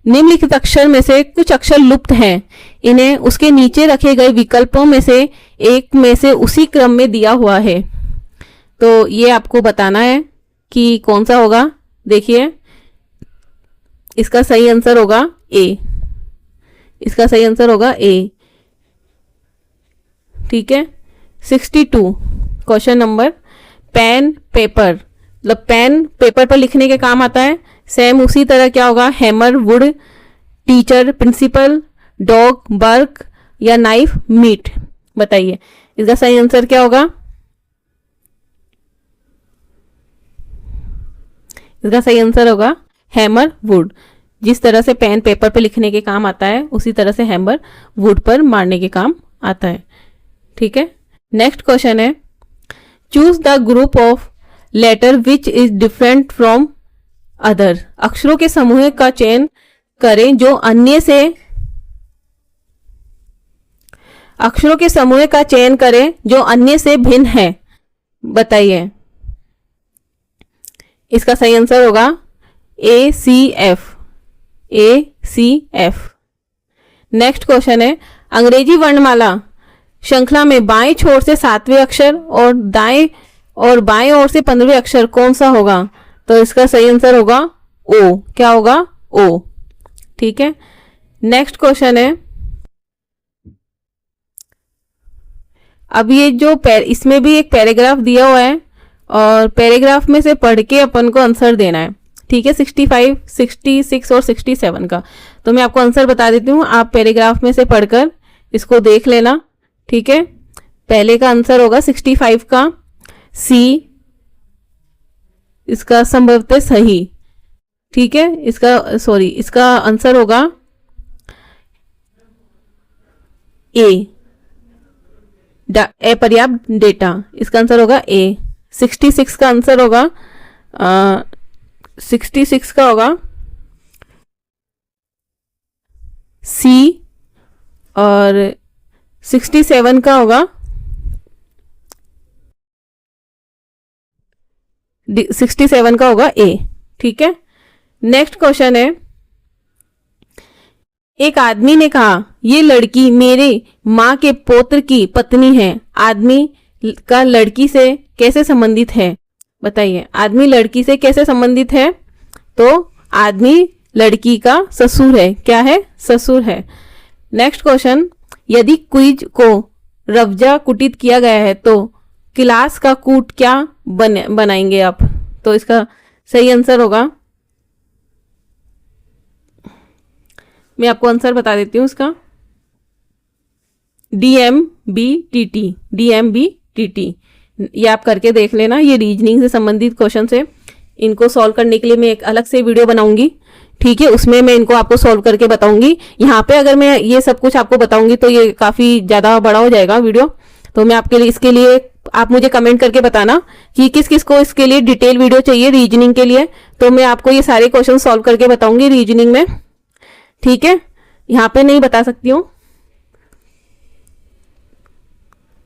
निम्नलिखित अक्षर में से कुछ अक्षर लुप्त हैं, इन्हें उसके नीचे रखे गए विकल्पों में से एक में से उसी क्रम में दिया हुआ है। तो ये आपको बताना है कि कौन सा होगा। देखिए इसका सही आंसर होगा ए, इसका सही आंसर होगा ए, ठीक है। 62 क्वेश्चन नंबर पेन पेपर, मतलब पेन पेपर पर लिखने के काम आता है। सेम उसी तरह क्या होगा hammer wood, teacher principal, dog bark या नाइफ मीट। बताइए इसका सही आंसर क्या होगा। इसका सही आंसर होगा हैमर वुड। जिस तरह से पेन पेपर पे लिखने के काम आता है उसी तरह से हैमर वुड पर मारने के काम आता है, ठीक है। नेक्स्ट क्वेश्चन है choose the group of letter which is different from other. अक्षरों के समूह का चयन करें जो अन्य से, अक्षरों के समूह का चयन करें जो अन्य से भिन्न है। बताइए इसका सही आंसर होगा ए सी एफ, ए सी एफ। नेक्स्ट क्वेश्चन है अंग्रेजी वर्णमाला श्रृंखला में बाएं छोर से 7वें अक्षर और दाएं और बाएं ओर से 15वें अक्षर कौन सा होगा। तो इसका सही आंसर होगा ओ। क्या होगा ओ, ठीक है। नेक्स्ट क्वेश्चन है अब ये जो इसमें भी एक पैराग्राफ दिया हुआ है और पैराग्राफ में से पढ़ के अपन को आंसर देना है, ठीक है। 65, 66 और 67 का। तो मैं आपको आंसर बता देती हूँ, आप पैराग्राफ में से पढ़कर इसको देख लेना, ठीक है। पहले का आंसर होगा 65 का सी, इसका संभवतः सही, ठीक है। इसका आंसर होगा ए, अपर्याप्त डेटा। इसका आंसर होगा ए। 66 का आंसर होगा 66 का होगा सी और 67 का होगा 67 का होगा ए, ठीक है। नेक्स्ट क्वेश्चन है एक आदमी ने कहा ये लड़की मेरे माँ के पौत्र की पत्नी है। आदमी का लड़की से कैसे संबंधित है। बताइए आदमी लड़की से कैसे संबंधित है। तो आदमी लड़की का ससुर है। क्या है, ससुर है। नेक्स्ट क्वेश्चन यदि क्विज को रवजा कुटित किया गया है तो क्लास का कूट क्या बनाएंगे आप। तो इसका सही आंसर होगा, मैं आपको आंसर बता देती हूँ इसका, DMBTT, DMBTT। ये आप करके देख लेना। ये रीजनिंग से संबंधित क्वेश्चन है, इनको सॉल्व करने के लिए मैं एक अलग से वीडियो बनाऊंगी, ठीक है। उसमें मैं इनको आपको सॉल्व करके बताऊंगी। यहाँ पे अगर मैं ये सब कुछ आपको बताऊंगी तो ये काफी ज्यादा बड़ा हो जाएगा वीडियो। तो मैं आपके लिए इसके लिए आप मुझे कमेंट करके बताना कि किस किस को इसके लिए डिटेल वीडियो चाहिए रीजनिंग के लिए। तो मैं आपको ये सारे क्वेश्चन सॉल्व करके बताऊंगी रीजनिंग में, ठीक है। यहाँ पे नहीं बता सकती हूँ।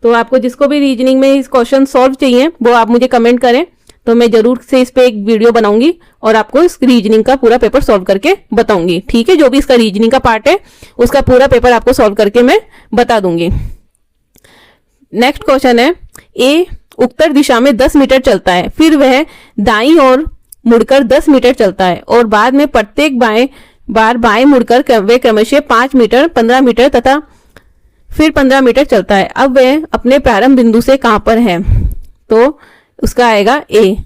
तो आपको जिसको भी रीजनिंग में इस क्वेश्चन सॉल्व चाहिए वो आप मुझे कमेंट करें, तो मैं जरूर से इस पे एक वीडियो बनाऊंगी और आपको इस रीजनिंग का पूरा पेपर सॉल्व करके बताऊंगी, ठीक है। जो भी इसका रीजनिंग का पार्ट है उसका पूरा पेपर आपको सॉल्व करके मैं बता दूंगी। नेक्स्ट क्वेश्चन है ए उत्तर दिशा में 10 मीटर चलता है, फिर वह दाईं ओर मुड़कर 10 मीटर चलता है और बाद में प्रत्येक बाएं मुड़कर वे क्रमशः 5 मीटर, 15 मीटर तथा फिर 15 मीटर चलता है। अब वह अपने प्रारंभ बिंदु से कहां पर है, तो उसका आएगा ए,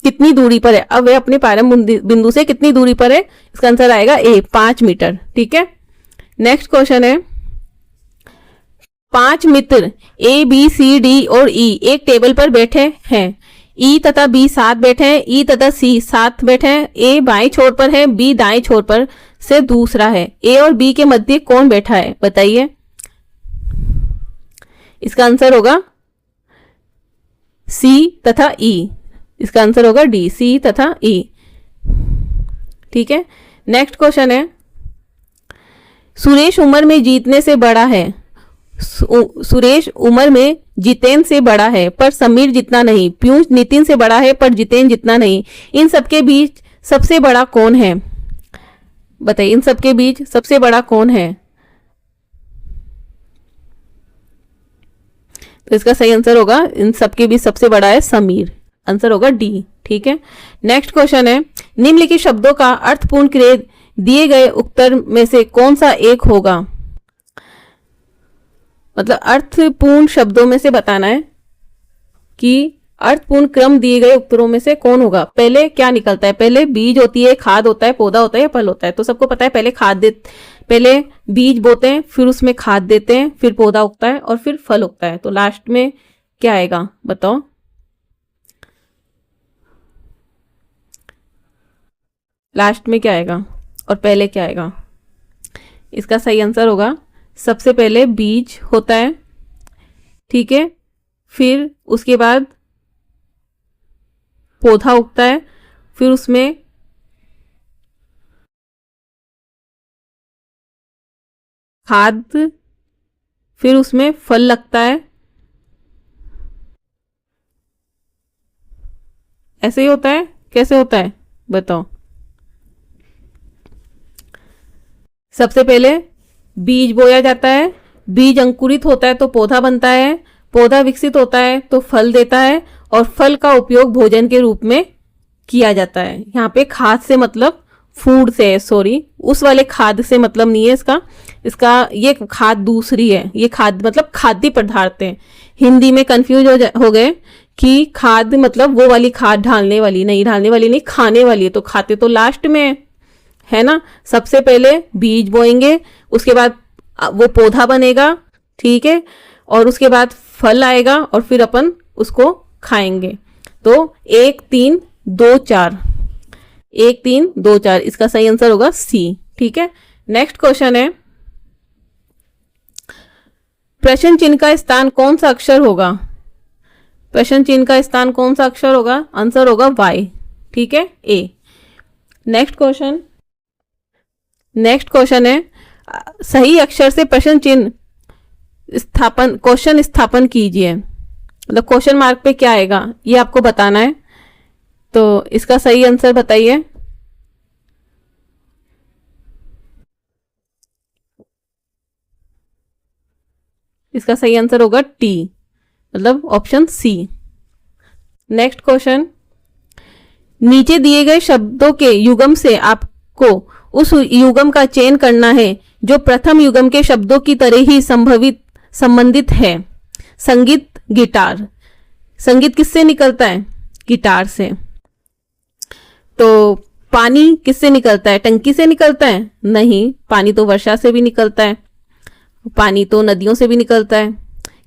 कितनी दूरी पर है। अब वह अपने प्रारंभ बिंदु से कितनी दूरी पर है, इसका आंसर आएगा ए, 5 मीटर। ठीक है, नेक्स्ट क्वेश्चन है, 5 मित्र ए बी सी डी और ई एक टेबल पर बैठे हैं। ई तथा बी साथ बैठे हैं, ई तथा सी साथ बैठे हैं। ए बाएं छोर पर है, बी दाएं छोर पर से दूसरा है। ए और बी के मध्य कौन बैठा है, बताइए। इसका आंसर होगा सी तथा ई, इसका आंसर होगा डी, सी तथा ई। ठीक है, नेक्स्ट क्वेश्चन है, सुरेश उम्र में जीतने से बड़ा है। सुरेश उम्र में जितेन से बड़ा है पर समीर जितना नहीं। पीयूष नितिन से बड़ा है पर जितेन जितना नहीं। इन सबके बीच सबसे बड़ा कौन है, बताइए। इन सबके बीच सबसे बड़ा कौन है, तो इसका सही आंसर होगा, इन सबके बीच सबसे बड़ा है समीर, आंसर होगा डी। ठीक है, नेक्स्ट क्वेश्चन है, निम्नलिखित शब्दों का अर्थपूर्ण क्रिया दिए गए उत्तर में से कौन सा एक होगा। मतलब अर्थपूर्ण शब्दों में से बताना है कि अर्थपूर्ण क्रम दिए गए उत्तरों में से कौन होगा। पहले क्या निकलता है, पहले बीज होती है, खाद होता है, पौधा होता है या फल होता है। तो सबको पता है पहले बीज बोते हैं, फिर उसमें खाद देते हैं, फिर पौधा उगता है और फिर फल उगता है। तो लास्ट में क्या आएगा, बताओ। लास्ट में क्या आएगा और पहले क्या आएगा, इसका सही आंसर होगा, सबसे पहले बीज होता है, ठीक है, फिर उसके बाद पौधा उगता है, फिर उसमें खाद, फिर उसमें फल लगता है। ऐसे ही होता है, कैसे होता है बताओ। सबसे पहले बीज बोया जाता है, बीज अंकुरित होता है तो पौधा बनता है, पौधा विकसित होता है तो फल देता है और फल का उपयोग भोजन के रूप में किया जाता है। यहाँ पे खाद से मतलब फूड से है, सॉरी, उस वाले खाद से मतलब नहीं है इसका ये खाद दूसरी है। ये खाद मतलब खाद्य पदार्थ है। हिंदी में कंफ्यूज हो गए कि खाद मतलब वो वाली खाद ढालने वाली नहीं, खाने वाली है। तो खाते तो लास्ट में है ना। सबसे पहले बीज बोएंगे, उसके बाद वो पौधा बनेगा, ठीक है, और उसके बाद फल आएगा और फिर अपन उसको खाएंगे। तो 1 3 2 4, 1 3 2 4, इसका सही आंसर होगा सी। ठीक है, नेक्स्ट क्वेश्चन है, प्रश्न चिन्ह का स्थान कौन सा अक्षर होगा। प्रश्न चिन्ह का स्थान कौन सा अक्षर होगा, आंसर होगा वाई। ठीक है, ए। नेक्स्ट क्वेश्चन है, सही अक्षर से प्रश्न चिन्ह क्वेश्चन स्थापन कीजिए। मतलब क्वेश्चन मार्क पे क्या आएगा ये आपको बताना है। तो इसका सही आंसर बताइए। इसका सही आंसर होगा टी, मतलब ऑप्शन सी। नेक्स्ट क्वेश्चन, नीचे दिए गए शब्दों के युगम से आपको उस युगम का चयन करना है जो प्रथम युगम के शब्दों की तरह ही संबंधित है। संगीत, गिटार। संगीत किससे निकलता है, गिटार से। तो पानी किससे निकलता है, टंकी से निकलता है, नहीं, पानी तो वर्षा से भी निकलता है, पानी तो नदियों से भी निकलता है।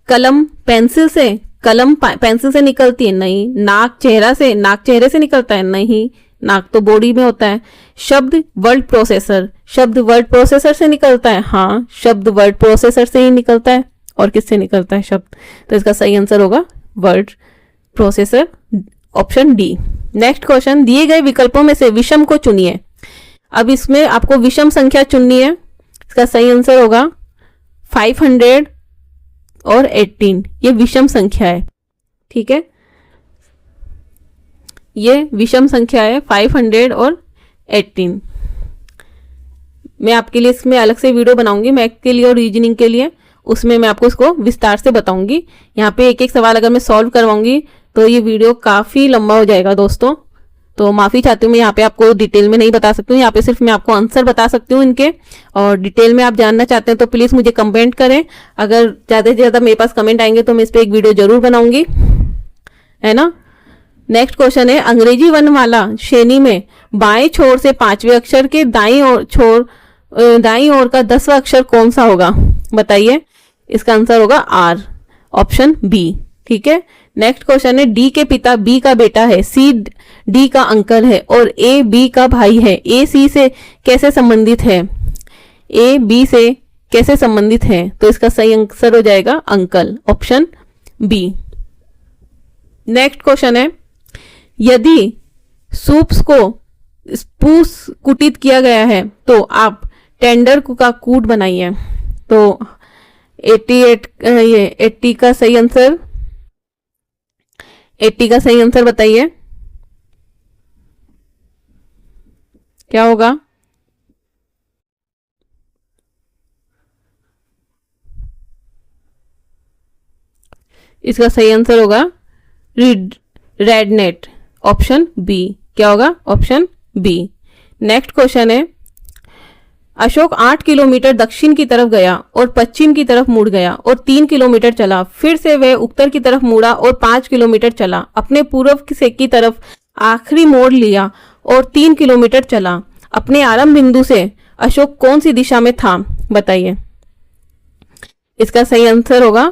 कलम पेंसिल से, कलम पेंसिल से निकलती है, नहीं। नाक चेहरे से निकलता है, नहीं, नाक तो बॉडी में होता है। शब्द वर्ड प्रोसेसर से निकलता है, हाँ, शब्द वर्ड प्रोसेसर से ही निकलता है। और किससे निकलता है शब्द, तो इसका सही आंसर होगा word processor, option D. Next question, दिए गए विकल्पों में से विषम को चुनिए। अब इसमें आपको विषम संख्या चुननी है। इसका सही आंसर होगा 500 और 18, ये विषम संख्या है। ठीक है, ये विषम संख्या है 500 और 18। मैं आपके लिए इसमें अलग से वीडियो बनाऊंगी, मैथ के लिए और रीजनिंग के लिए, उसमें मैं आपको इसको विस्तार से बताऊंगी। यहाँ पे एक एक सवाल अगर मैं सॉल्व करवाऊंगी तो ये वीडियो काफ़ी लंबा हो जाएगा दोस्तों। तो माफ़ी चाहती हूँ, मैं यहाँ पे आपको डिटेल में नहीं बता सकती हूँ, यहाँ पे सिर्फ मैं आपको आंसर बता सकती हूँ इनके, और डिटेल में आप जानना चाहते हैं तो प्लीज़ मुझे कमेंट करें। अगर ज़्यादा से ज़्यादा मेरे पास कमेंट आएंगे तो मैं इस पर एक वीडियो जरूर बनाऊंगी, है ना। नेक्स्ट क्वेश्चन है, अंग्रेजी वर्णमाला श्रेणी में बाएं छोर से 5वें अक्षर के दाईं ओर का 10वां अक्षर कौन सा होगा, बताइए। इसका आंसर होगा आर, ऑप्शन बी। ठीक है। नेक्स्ट क्वेश्चन है, डी के पिता बी का बेटा है, सी डी का अंकल है और ए बी का भाई है, ए सी से कैसे संबंधित है, ए बी से कैसे संबंधित है, तो इसका सही आंसर हो जाएगा uncle, option B. Next question है, यदि सूप्स को स्पूस कुटित किया गया है तो आप टेंडर का कूट बनाइए। तो 80 का सही आंसर, 80 का सही आंसर बताइए क्या होगा। इसका सही आंसर होगा रेडनेट, ऑप्शन बी। क्या होगा, ऑप्शन बी। नेक्स्ट क्वेश्चन है, अशोक 8 किलोमीटर दक्षिण की तरफ गया और पश्चिम की तरफ मुड़ गया और 3 किलोमीटर चला, फिर से वह उत्तर की तरफ मुड़ा और 5 किलोमीटर चला, अपने पूर्व की तरफ आखिरी मोड़ लिया और 3 किलोमीटर चला। अपने आरंभ बिंदु से अशोक कौन सी दिशा में था, बताइए। इसका सही आंसर होगा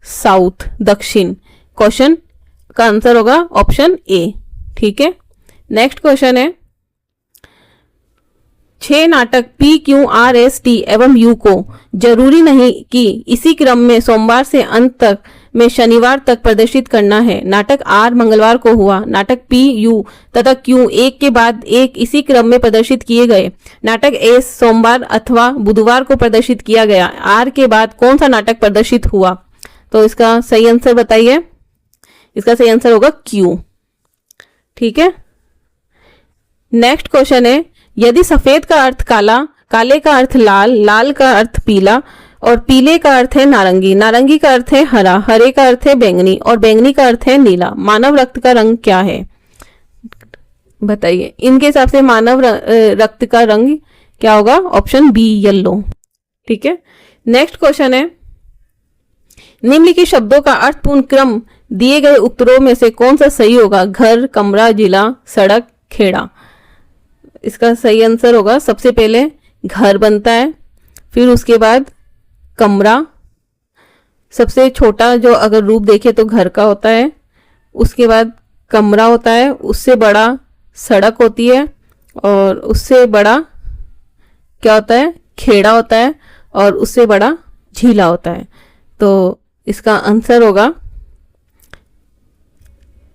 साउथ, दक्षिण। क्वेश्चन का आंसर होगा ऑप्शन ए। ठीक है। नेक्स्ट क्वेश्चन है, 6 नाटक P Q R S T एवं यू को जरूरी नहीं कि इसी क्रम में सोमवार से अंत तक में शनिवार तक प्रदर्शित करना है। नाटक आर मंगलवार को हुआ, नाटक पी यू तथा क्यू एक के बाद एक इसी क्रम में प्रदर्शित किए गए, नाटक एस सोमवार अथवा बुधवार को प्रदर्शित किया गया, आर के बाद कौन सा नाटक प्रदर्शित हुआ, तो इसका सही आंसर बताइए। इसका सही आंसर होगा क्यू। ठीक है। नेक्स्ट क्वेश्चन है, यदि सफेद का अर्थ काला, काले का अर्थ लाल, लाल का अर्थ पीला और पीले का अर्थ है नारंगी, नारंगी का अर्थ है हरा, हरे का अर्थ है बैंगनी और बैंगनी का अर्थ है नीला, मानव रक्त का रंग क्या है, बताइए। इनके हिसाब से मानव रक्त का रंग क्या होगा, ऑप्शन बी येलो। ठीक है। नेक्स्ट क्वेश्चन है, निम्नलिखित शब्दों का अर्थपूर्ण क्रम दिए गए उत्तरों में से कौन सा सही होगा, घर, कमरा, जिला, सड़क, खेड़ा। इसका सही आंसर होगा, सबसे पहले घर बनता है, फिर उसके बाद कमरा, सबसे छोटा जो अगर रूप देखे तो घर का होता है, उसके बाद कमरा होता है, उससे बड़ा सड़क होती है और उससे बड़ा क्या होता है, खेड़ा होता है और उससे बड़ा झीला होता है। तो इसका आंसर होगा,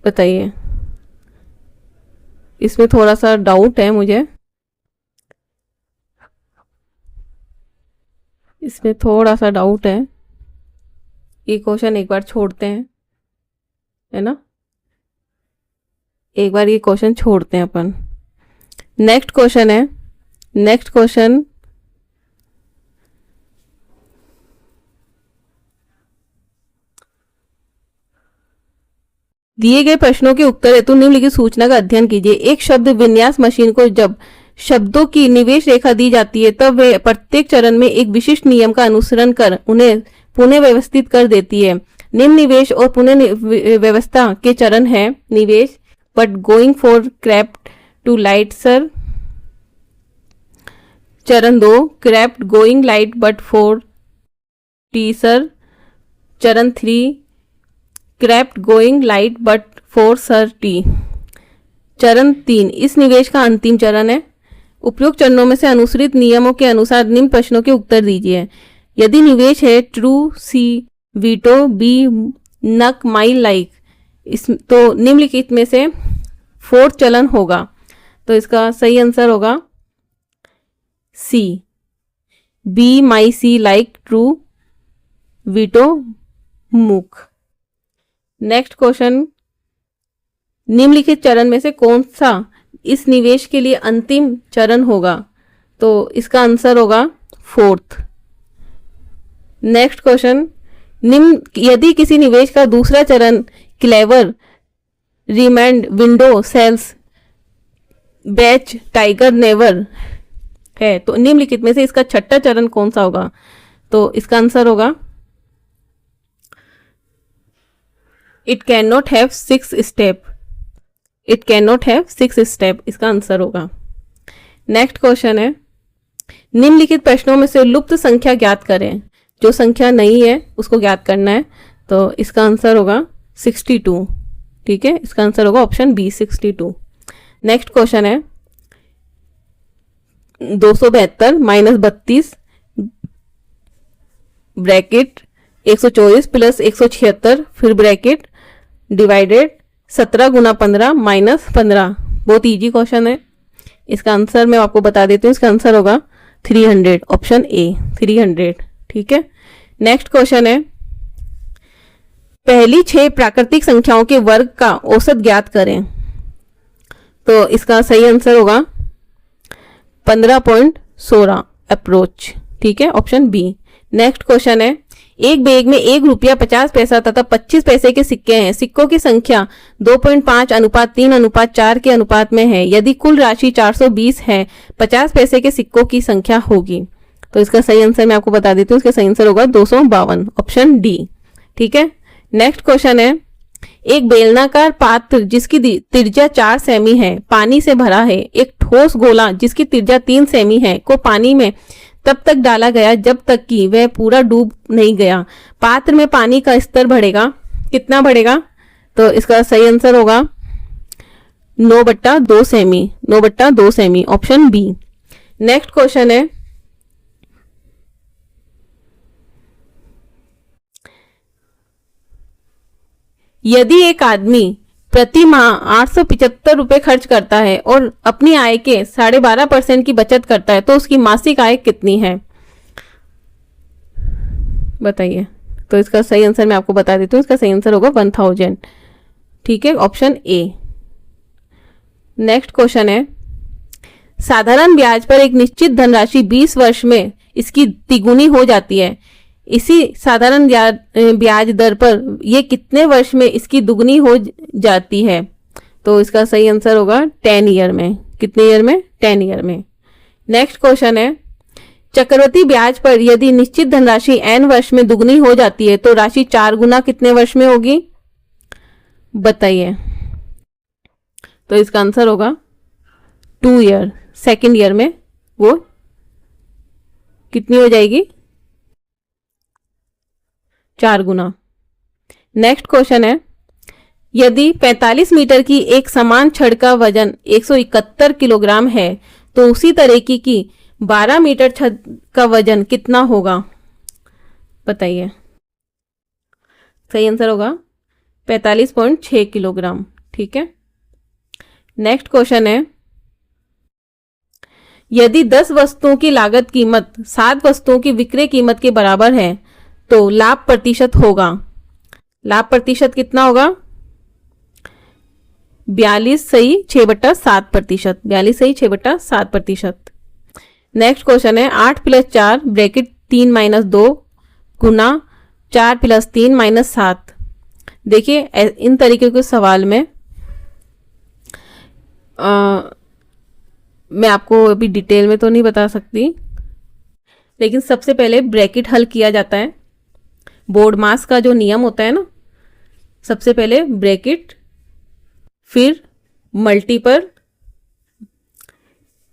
बताइए। इसमें थोड़ा सा डाउट है मुझे, इसमें थोड़ा सा डाउट है, ये क्वेश्चन एक बार छोड़ते हैं, है ना, एक बार ये क्वेश्चन छोड़ते हैं अपन। नेक्स्ट क्वेश्चन है, नेक्स्ट क्वेश्चन, दिए गए प्रश्नों के उत्तर हेतु निम्नलिखित सूचना का अध्ययन कीजिए। एक शब्द विन्यास मशीन को जब शब्दों की निवेश रेखा दी जाती है तब वे प्रत्येक चरण में एक विशिष्ट नियम का अनुसरण कर उन्हें पुनः व्यवस्थित कर देती है। निम्न निवेश और पुनः व्यवस्था के चरण है, निवेश बट गोइंग फॉर क्रैप्ट टू लाइट सर, चरण 2 क्रैप्ट going light but for T sir, चरण 3 क्रैप्ट going light but for sir T, चरण 3 इस निवेश का अंतिम चरण है। उपयुक्त चरणों में से अनुसरित नियमों के अनुसार निम्न प्रश्नों के उत्तर दीजिए। यदि निवेश है ट्रू सी वीटो बी नक माई लाइक, इस तो निम्नलिखित में से 4th चलन होगा, तो इसका सही आंसर होगा सी, बी माई सी लाइक ट्रू वीटो मुक। नेक्स्ट क्वेश्चन, निम्नलिखित चरण में से कौन सा इस निवेश के लिए अंतिम चरण होगा, तो इसका आंसर होगा 4th। नेक्स्ट क्वेश्चन, निम्न यदि किसी निवेश का दूसरा चरण clever remind window sales batch tiger never है, तो निम्नलिखित में से इसका छठा चरण कौन सा होगा? तो इसका आंसर होगा it can not have 6 step. It can not have 6 step इसका आंसर होगा। नेक्स्ट क्वेश्चन है, निम्नलिखित प्रश्नों में से लुप्त संख्या ज्ञात करें। जो संख्या नहीं है उसको ज्ञात करना है, तो इसका आंसर होगा 62। ठीक है, इसका आंसर होगा ऑप्शन बी 62। नेक्स्ट क्वेश्चन है, 272 माइनस 32 ब्रैकेट 124 प्लस 176 फिर ब्रैकेट डिवाइडेड 17 गुना 15 माइनस 15। बहुत इजी क्वेश्चन है, इसका आंसर मैं आपको बता देती हूँ। इसका आंसर होगा 300, ऑप्शन ए 300। ठीक है, नेक्स्ट क्वेश्चन है, पहली 6 प्राकृतिक संख्याओं के वर्ग का औसत ज्ञात करें। तो इसका सही आंसर होगा 15.16 अप्रोच। ठीक है, ऑप्शन बी। नेक्स्ट क्वेश्चन है, एक बैग में 1 रुपया 50 पैसा तथा 25 पैसे के सिक्के हैं। सिक्कों की संख्या 2.5:3:4 के अनुपात में है। यदि कुल राशि 420 है, 50 पैसे के सिक्कों की संख्या होगी। तो इसका सही आंसर मैं आपको बता देती हूँ, इसका सही आंसर होगा 252, ऑप्शन डी। ठीक है, नेक्स्ट क्वेश्चन है, एक बेलनाकार पात्र जिसकी त्रिज्या 4 सेमी है पानी से भरा है। एक ठोस गोला जिसकी त्रिज्या 3 सेमी है को पानी में तब तक डाला गया जब तक कि वह पूरा डूब नहीं गया। पात्र में पानी का स्तर बढ़ेगा, कितना बढ़ेगा? तो इसका सही आंसर होगा 9/2 सेमी, 9/2 सेमी, ऑप्शन बी। नेक्स्ट क्वेश्चन है, यदि एक आदमी प्रति माह 875 रुपए खर्च करता है और अपनी आय के 12.5% की बचत करता है तो उसकी मासिक आय कितनी है? बताइए। तो इसका सही आंसर मैं आपको बता देती हूँ, इसका सही आंसर होगा 1000। ठीक है, ऑप्शन ए। नेक्स्ट क्वेश्चन है, साधारण ब्याज पर एक निश्चित धनराशि 20 वर्ष में इसकी तिगुनी हो जाती है। इसी साधारण ब्याज दर पर यह कितने वर्ष में इसकी दुगनी हो जाती है? तो इसका सही आंसर होगा 10 ईयर में। कितने ईयर में? 10 ईयर में। नेक्स्ट क्वेश्चन है, चक्रवृद्धि ब्याज पर यदि निश्चित धनराशि n वर्ष में दुगनी हो जाती है तो राशि 4 गुना कितने वर्ष में होगी? बताइए। तो इसका आंसर होगा 2 ईयर, सेकेंड ईयर में वो कितनी हो जाएगी? 4 गुना। नेक्स्ट क्वेश्चन है, यदि 45 मीटर की एक समान छड़ का वजन 171 किलोग्राम है तो उसी तरीके की 12 मीटर छड़ का वजन कितना होगा? बताइए। सही आंसर होगा 45.6 किलोग्राम। ठीक है, नेक्स्ट क्वेश्चन है, यदि 10 वस्तुओं की लागत कीमत 7 वस्तुओं की विक्रय कीमत के बराबर है तो लाभ प्रतिशत होगा। लाभ प्रतिशत कितना होगा? 42 सही 6/7%। 42 सही 6/7%। नेक्स्ट क्वेश्चन है, 8 + 4 ब्रैकेट 3 - 2 गुना 4 + 3 - 7। देखिए, इन तरीके के सवाल में मैं आपको अभी डिटेल में तो नहीं बता सकती, लेकिन सबसे पहले ब्रैकेट हल किया जाता है। बोर्ड मास का जो नियम होता है ना, सबसे पहले ब्रैकेट, फिर मल्टीपल,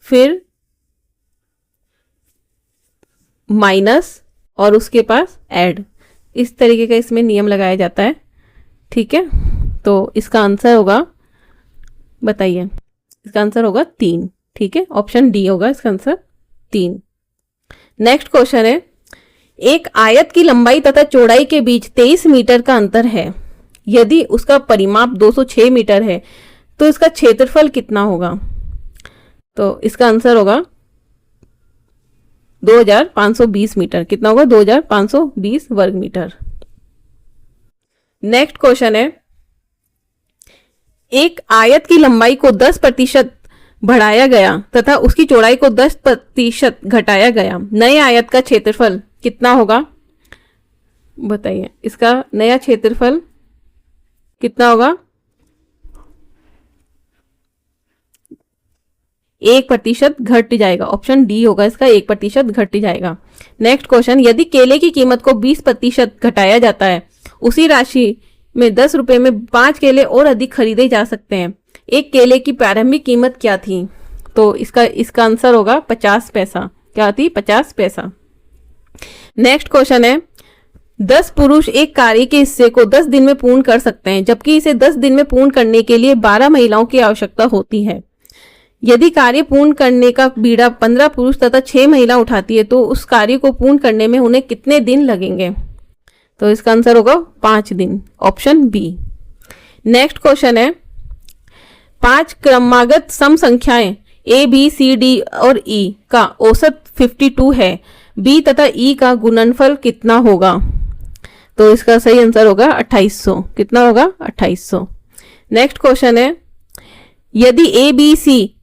फिर माइनस और उसके पास ऐड। इस तरीके का इसमें नियम लगाया जाता है। ठीक है, तो इसका आंसर होगा, बताइए। इसका आंसर होगा 3। ठीक है, ऑप्शन डी होगा इसका आंसर 3। नेक्स्ट क्वेश्चन है, एक आयत की लंबाई तथा चौड़ाई के बीच 23 मीटर का अंतर है। यदि उसका परिमाप 206 मीटर है तो इसका क्षेत्रफल कितना होगा? तो इसका आंसर होगा 2520 मीटर। कितना होगा? 2520 वर्ग मीटर। नेक्स्ट क्वेश्चन है, एक आयत की लंबाई को 10% बढ़ाया गया तथा उसकी चौड़ाई को 10% घटाया गया। नए आयत का क्षेत्रफल कितना होगा? बताइए। इसका नया क्षेत्रफल कितना होगा? 1% घट जाएगा। ऑप्शन डी होगा इसका, 1% घट जाएगा। नेक्स्ट क्वेश्चन, यदि केले की कीमत को 20% घटाया जाता है, उसी राशि में 10 रुपए में 5 केले और अधिक खरीदे जा सकते हैं। एक केले की प्रारंभिक कीमत क्या थी? तो इसका आंसर होगा 50 पैसा। क्या थी? 50 पैसा। नेक्स्ट क्वेश्चन है, 10 पुरुष एक कार्य के हिस्से को 10 दिन में पूर्ण कर सकते हैं, जबकि इसे 10 दिन में पूर्ण करने के लिए 12 महिलाओं की आवश्यकता होती है। यदि कार्य पूर्ण करने का बीड़ा 15 पुरुष तथा 6 महिला उठाती है, तो उस कार्य को पूर्ण करने में उन्हें कितने दिन लगेंगे? तो इसका आंसर होगा 5 दिन। Option B. नेक्स्ट क्वेश्चन है, 5 क्रमागत सम संख्याएं ए बी सी डी और ई का औसत 52 है, बी तथा ई का गुणनफल कितना होगा? तो इसका सही आंसर होगा 2800। कितना होगा? 2800। नेक्स्ट क्वेश्चन है, यदि ए बी सी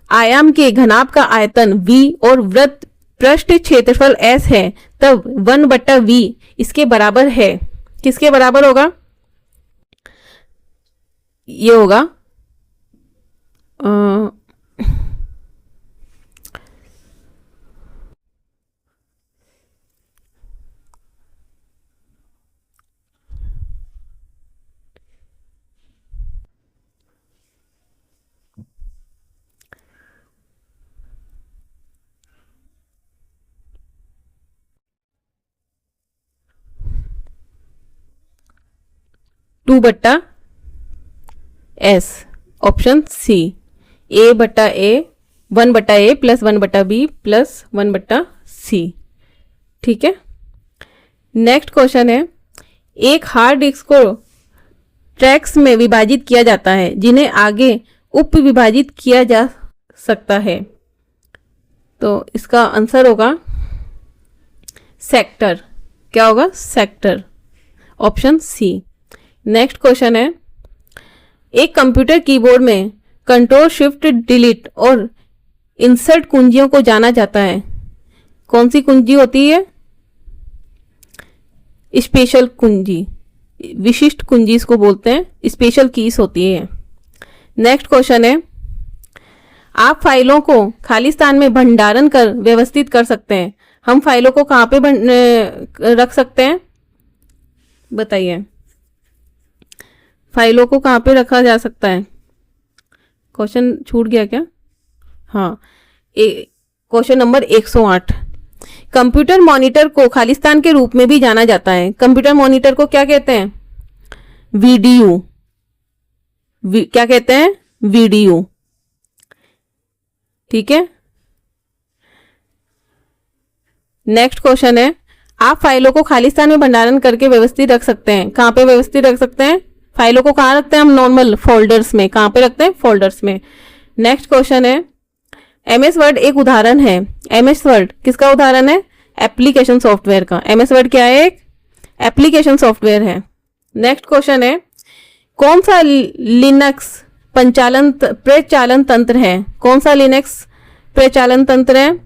आयाम के घनाभ का आयतन v और वृत्त पृष्ठ क्षेत्रफल s है, तब 1/v इसके बराबर है। किसके बराबर होगा? ये होगा 2/s। Option C, a/a 1/a plus 1/b plus 1/c। ठीक है। नेक्स्ट क्वेश्चन है, एक हार्ड डिस्क को ट्रैक्स में विभाजित किया जाता है, जिन्हें आगे उप विभाजित किया जा सकता है। तो इसका आंसर होगा सेक्टर। क्या होगा? Sector. Option C. Next question है, एक कंप्यूटर कीबोर्ड में कंट्रोल शिफ्ट डिलीट और इंसर्ट कुंजियों को जाना जाता है। कौन सी कुंजी होती है? स्पेशल कुंजी, विशिष्ट कुंजी इसको बोलते हैं, स्पेशल कीज होती है। नेक्स्ट क्वेश्चन है, आप फाइलों को खाली स्थान में भंडारण कर व्यवस्थित कर सकते हैं। हम फाइलों को कहाँ पे रख सकते हैं? बताइए, फाइलों को कहाँ पे रखा जा सकता है? क्वेश्चन छूट गया क्या? हाँ, क्वेश्चन नंबर 108। कंप्यूटर मॉनिटर को खालिस्तान के रूप में भी जाना जाता है। कंप्यूटर मॉनिटर को क्या कहते हैं? वीडीयू। क्या कहते हैं? वीडीयू। ठीक है। नेक्स्ट क्वेश्चन है, आप फाइलों को खालिस्तान में भंडारण करके व्यवस्थित रख सकते हैं। कहाँ पे व्यवस्थित रख सकते हैं? फाइलों को कहाँ रखते हैं हम? नॉर्मल फोल्डर्स में। कहाँ पे रखते हैं? फोल्डर्स में। नेक्स्ट क्वेश्चन है, एमएस वर्ड एक उदाहरण है। एमएस वर्ड किसका उदाहरण है? एप्लीकेशन सॉफ्टवेयर का। एमएस वर्ड क्या है? एक एप्लीकेशन सॉफ्टवेयर है। नेक्स्ट क्वेश्चन है, कौन सा लिनक्स प्रचालन तंत्र है? कौन सा लिनक्स प्रचालन तंत्र है?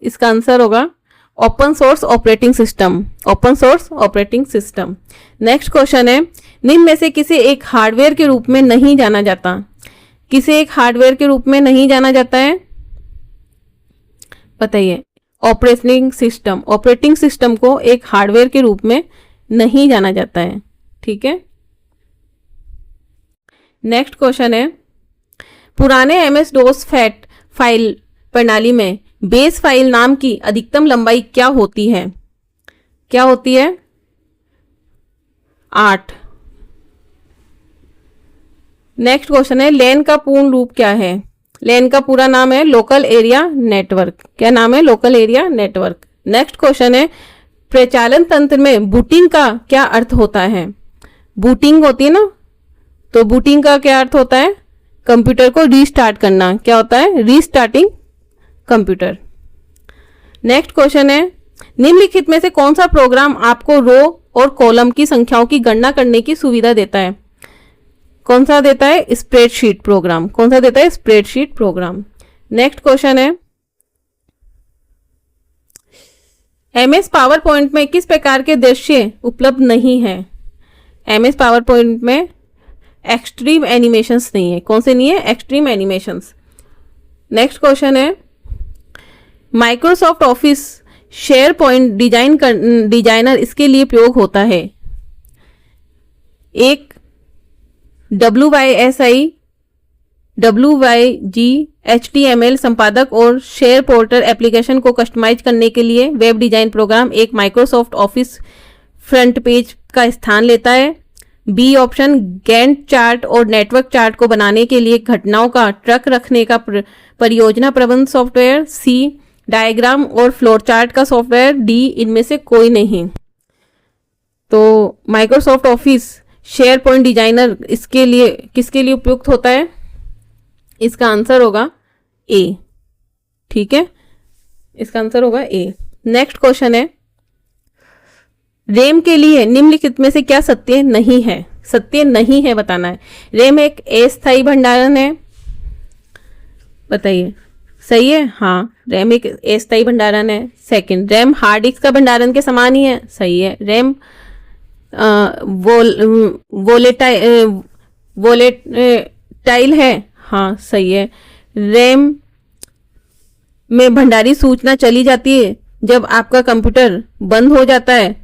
इसका आंसर होगा open source operating system. Open source operating system. Next question है, निम्न में से किसे एक हार्डवेयर के रूप में नहीं जाना जाता? किसे एक हार्डवेयर के रूप में नहीं जाना जाता है? बताइए। Operating system. ऑपरेटिंग सिस्टम को एक हार्डवेयर के रूप में नहीं जाना जाता है। ठीक है। नेक्स्ट क्वेश्चन है, पुराने एमएस डोस फैट फाइल प्रणाली में बेस फाइल नाम की अधिकतम लंबाई क्या होती है? क्या होती है? 8। नेक्स्ट क्वेश्चन है, लैन का पूर्ण रूप क्या है? लैन का पूरा नाम है लोकल एरिया नेटवर्क। क्या नाम है? Local area network. Next question है, प्रचालन तंत्र में बूटिंग का क्या अर्थ होता है? बूटिंग होती है ना, तो बूटिंग का क्या अर्थ होता है? कंप्यूटर को रीस्टार्ट करना। क्या होता है? Restarting computer. नेक्स्ट क्वेश्चन है, निम्नलिखित में से कौन सा प्रोग्राम आपको रो और कॉलम की संख्याओं की गणना करने की सुविधा देता है? कौन सा देता है? Spreadsheet programme. कौन सा देता है? Spreadsheet programme. नेक्स्ट क्वेश्चन है, एमएस पावर पॉइंट में किस प्रकार के दृश्य उपलब्ध नहीं है? एमएस पावर पॉइंट में एक्सट्रीम एनिमेशंस नहीं है। कौन से नहीं है? Extreme animations. नेक्स्ट क्वेश्चन है Microsoft office share point designer इसके लिए प्रयोग होता है। एक WYSI WYG HTML संपादक और शेयर पोर्टल एप्लीकेशन को कस्टमाइज करने के लिए वेब डिजाइन प्रोग्राम एक माइक्रोसॉफ्ट ऑफिस फ्रंट पेज का स्थान लेता है। बी ऑप्शन गैंट चार्ट और नेटवर्क चार्ट को बनाने के लिए घटनाओं का ट्रैक रखने का परियोजना प्रबंध सॉफ्टवेयर। सी डायग्राम और फ्लोर चार्ट का सॉफ्टवेयर। डी इनमें से कोई नहीं। तो Microsoft office share point designer इसके लिए किसके लिए उपयुक्त होता है? इसका आंसर होगा ए। ठीक है, इसका आंसर होगा ए। नेक्स्ट क्वेश्चन है रैम के लिए निम्नलिखित में से क्या सत्य नहीं है? सत्य नहीं है बताना है। रैम एक अस्थायी भंडारण है, बताइए सही है? हाँ, रैम एक अस्थायी भंडारण है। सेकंड, रैम हार्ड डिस्क का भंडारण के समान ही है, सही है। रैम वोलेटाइल है, हाँ सही है। रैम में भंडारी सूचना चली जाती है जब आपका कंप्यूटर बंद हो जाता है,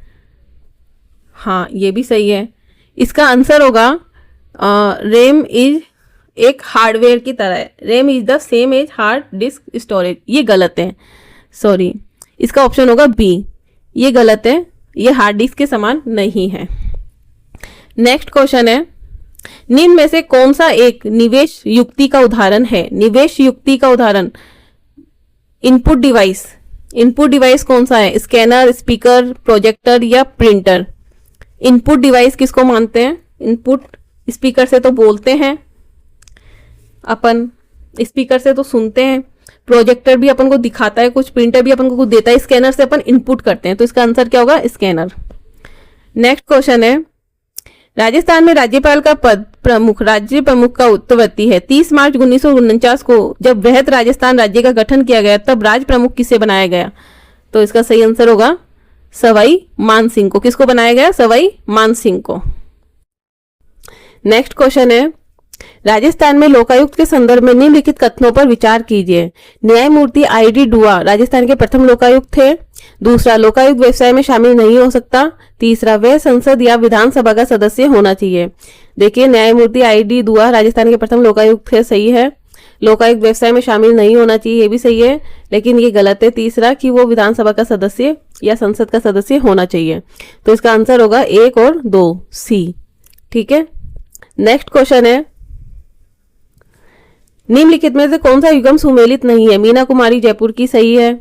हाँ ये भी सही है। इसका आंसर होगा रैम इज एक हार्डवेयर की तरह है। RAM is the same as hard disk storage, ये गलत है, सॉरी। इसका ऑप्शन होगा बी, ये गलत है, ये हार्ड डिस्क के समान नहीं है। नेक्स्ट क्वेश्चन है निम्न में से कौन सा एक निवेश युक्ति का उदाहरण है? निवेश युक्ति का उदाहरण इनपुट डिवाइस। इनपुट डिवाइस कौन सा है? स्कैनर, स्पीकर, प्रोजेक्टर या प्रिंटर? इनपुट डिवाइस किसको मानते हैं? इनपुट स्पीकर से तो बोलते हैं अपन, स्पीकर से तो सुनते हैं, प्रोजेक्टर भी अपन को दिखाता है कुछ, प्रिंटर भी अपन को कुछ देता है, स्कैनर से अपन इनपुट करते हैं। तो इसका आंसर क्या होगा? स्कैनर। नेक्स्ट क्वेश्चन है राजस्थान में राज्यपाल का पद प्रमुख राज्य प्रमुख का उत्पत्ति है। 30 मार्च 1949 को जब वृहत राजस्थान राज्य का गठन किया गया तब राज प्रमुख किसे बनाया गया? तो इसका सही आंसर होगा सवाई मान सिंह को। किसको बनाया गया? सवाई मान सिंह को। नेक्स्ट क्वेश्चन है राजस्थान में लोकायुक्त के संदर्भ में निम्नलिखित कथनों पर विचार कीजिए। न्यायमूर्ति ID डुआ राजस्थान के प्रथम लोकायुक्त थे। दूसरा, लोकायुक्त व्यवसाय में शामिल नहीं हो सकता। तीसरा, वह संसद या विधानसभा का सदस्य होना चाहिए। देखिए, न्यायमूर्ति ID डुआ राजस्थान के प्रथम लोकायुक्त थे, सही है। लोकायुक्त व्यवसाय में शामिल नहीं होना चाहिए, ये भी सही है, लेकिन ये गलत है तीसरा कि वो विधानसभा का सदस्य या संसद का सदस्य होना चाहिए। तो इसका आंसर होगा 1 और 2 सी। ठीक है। नेक्स्ट क्वेश्चन है निम्नलिखित में से कौन सा युगम सुमेलित नहीं है? मीना कुमारी जयपुर की, सही है।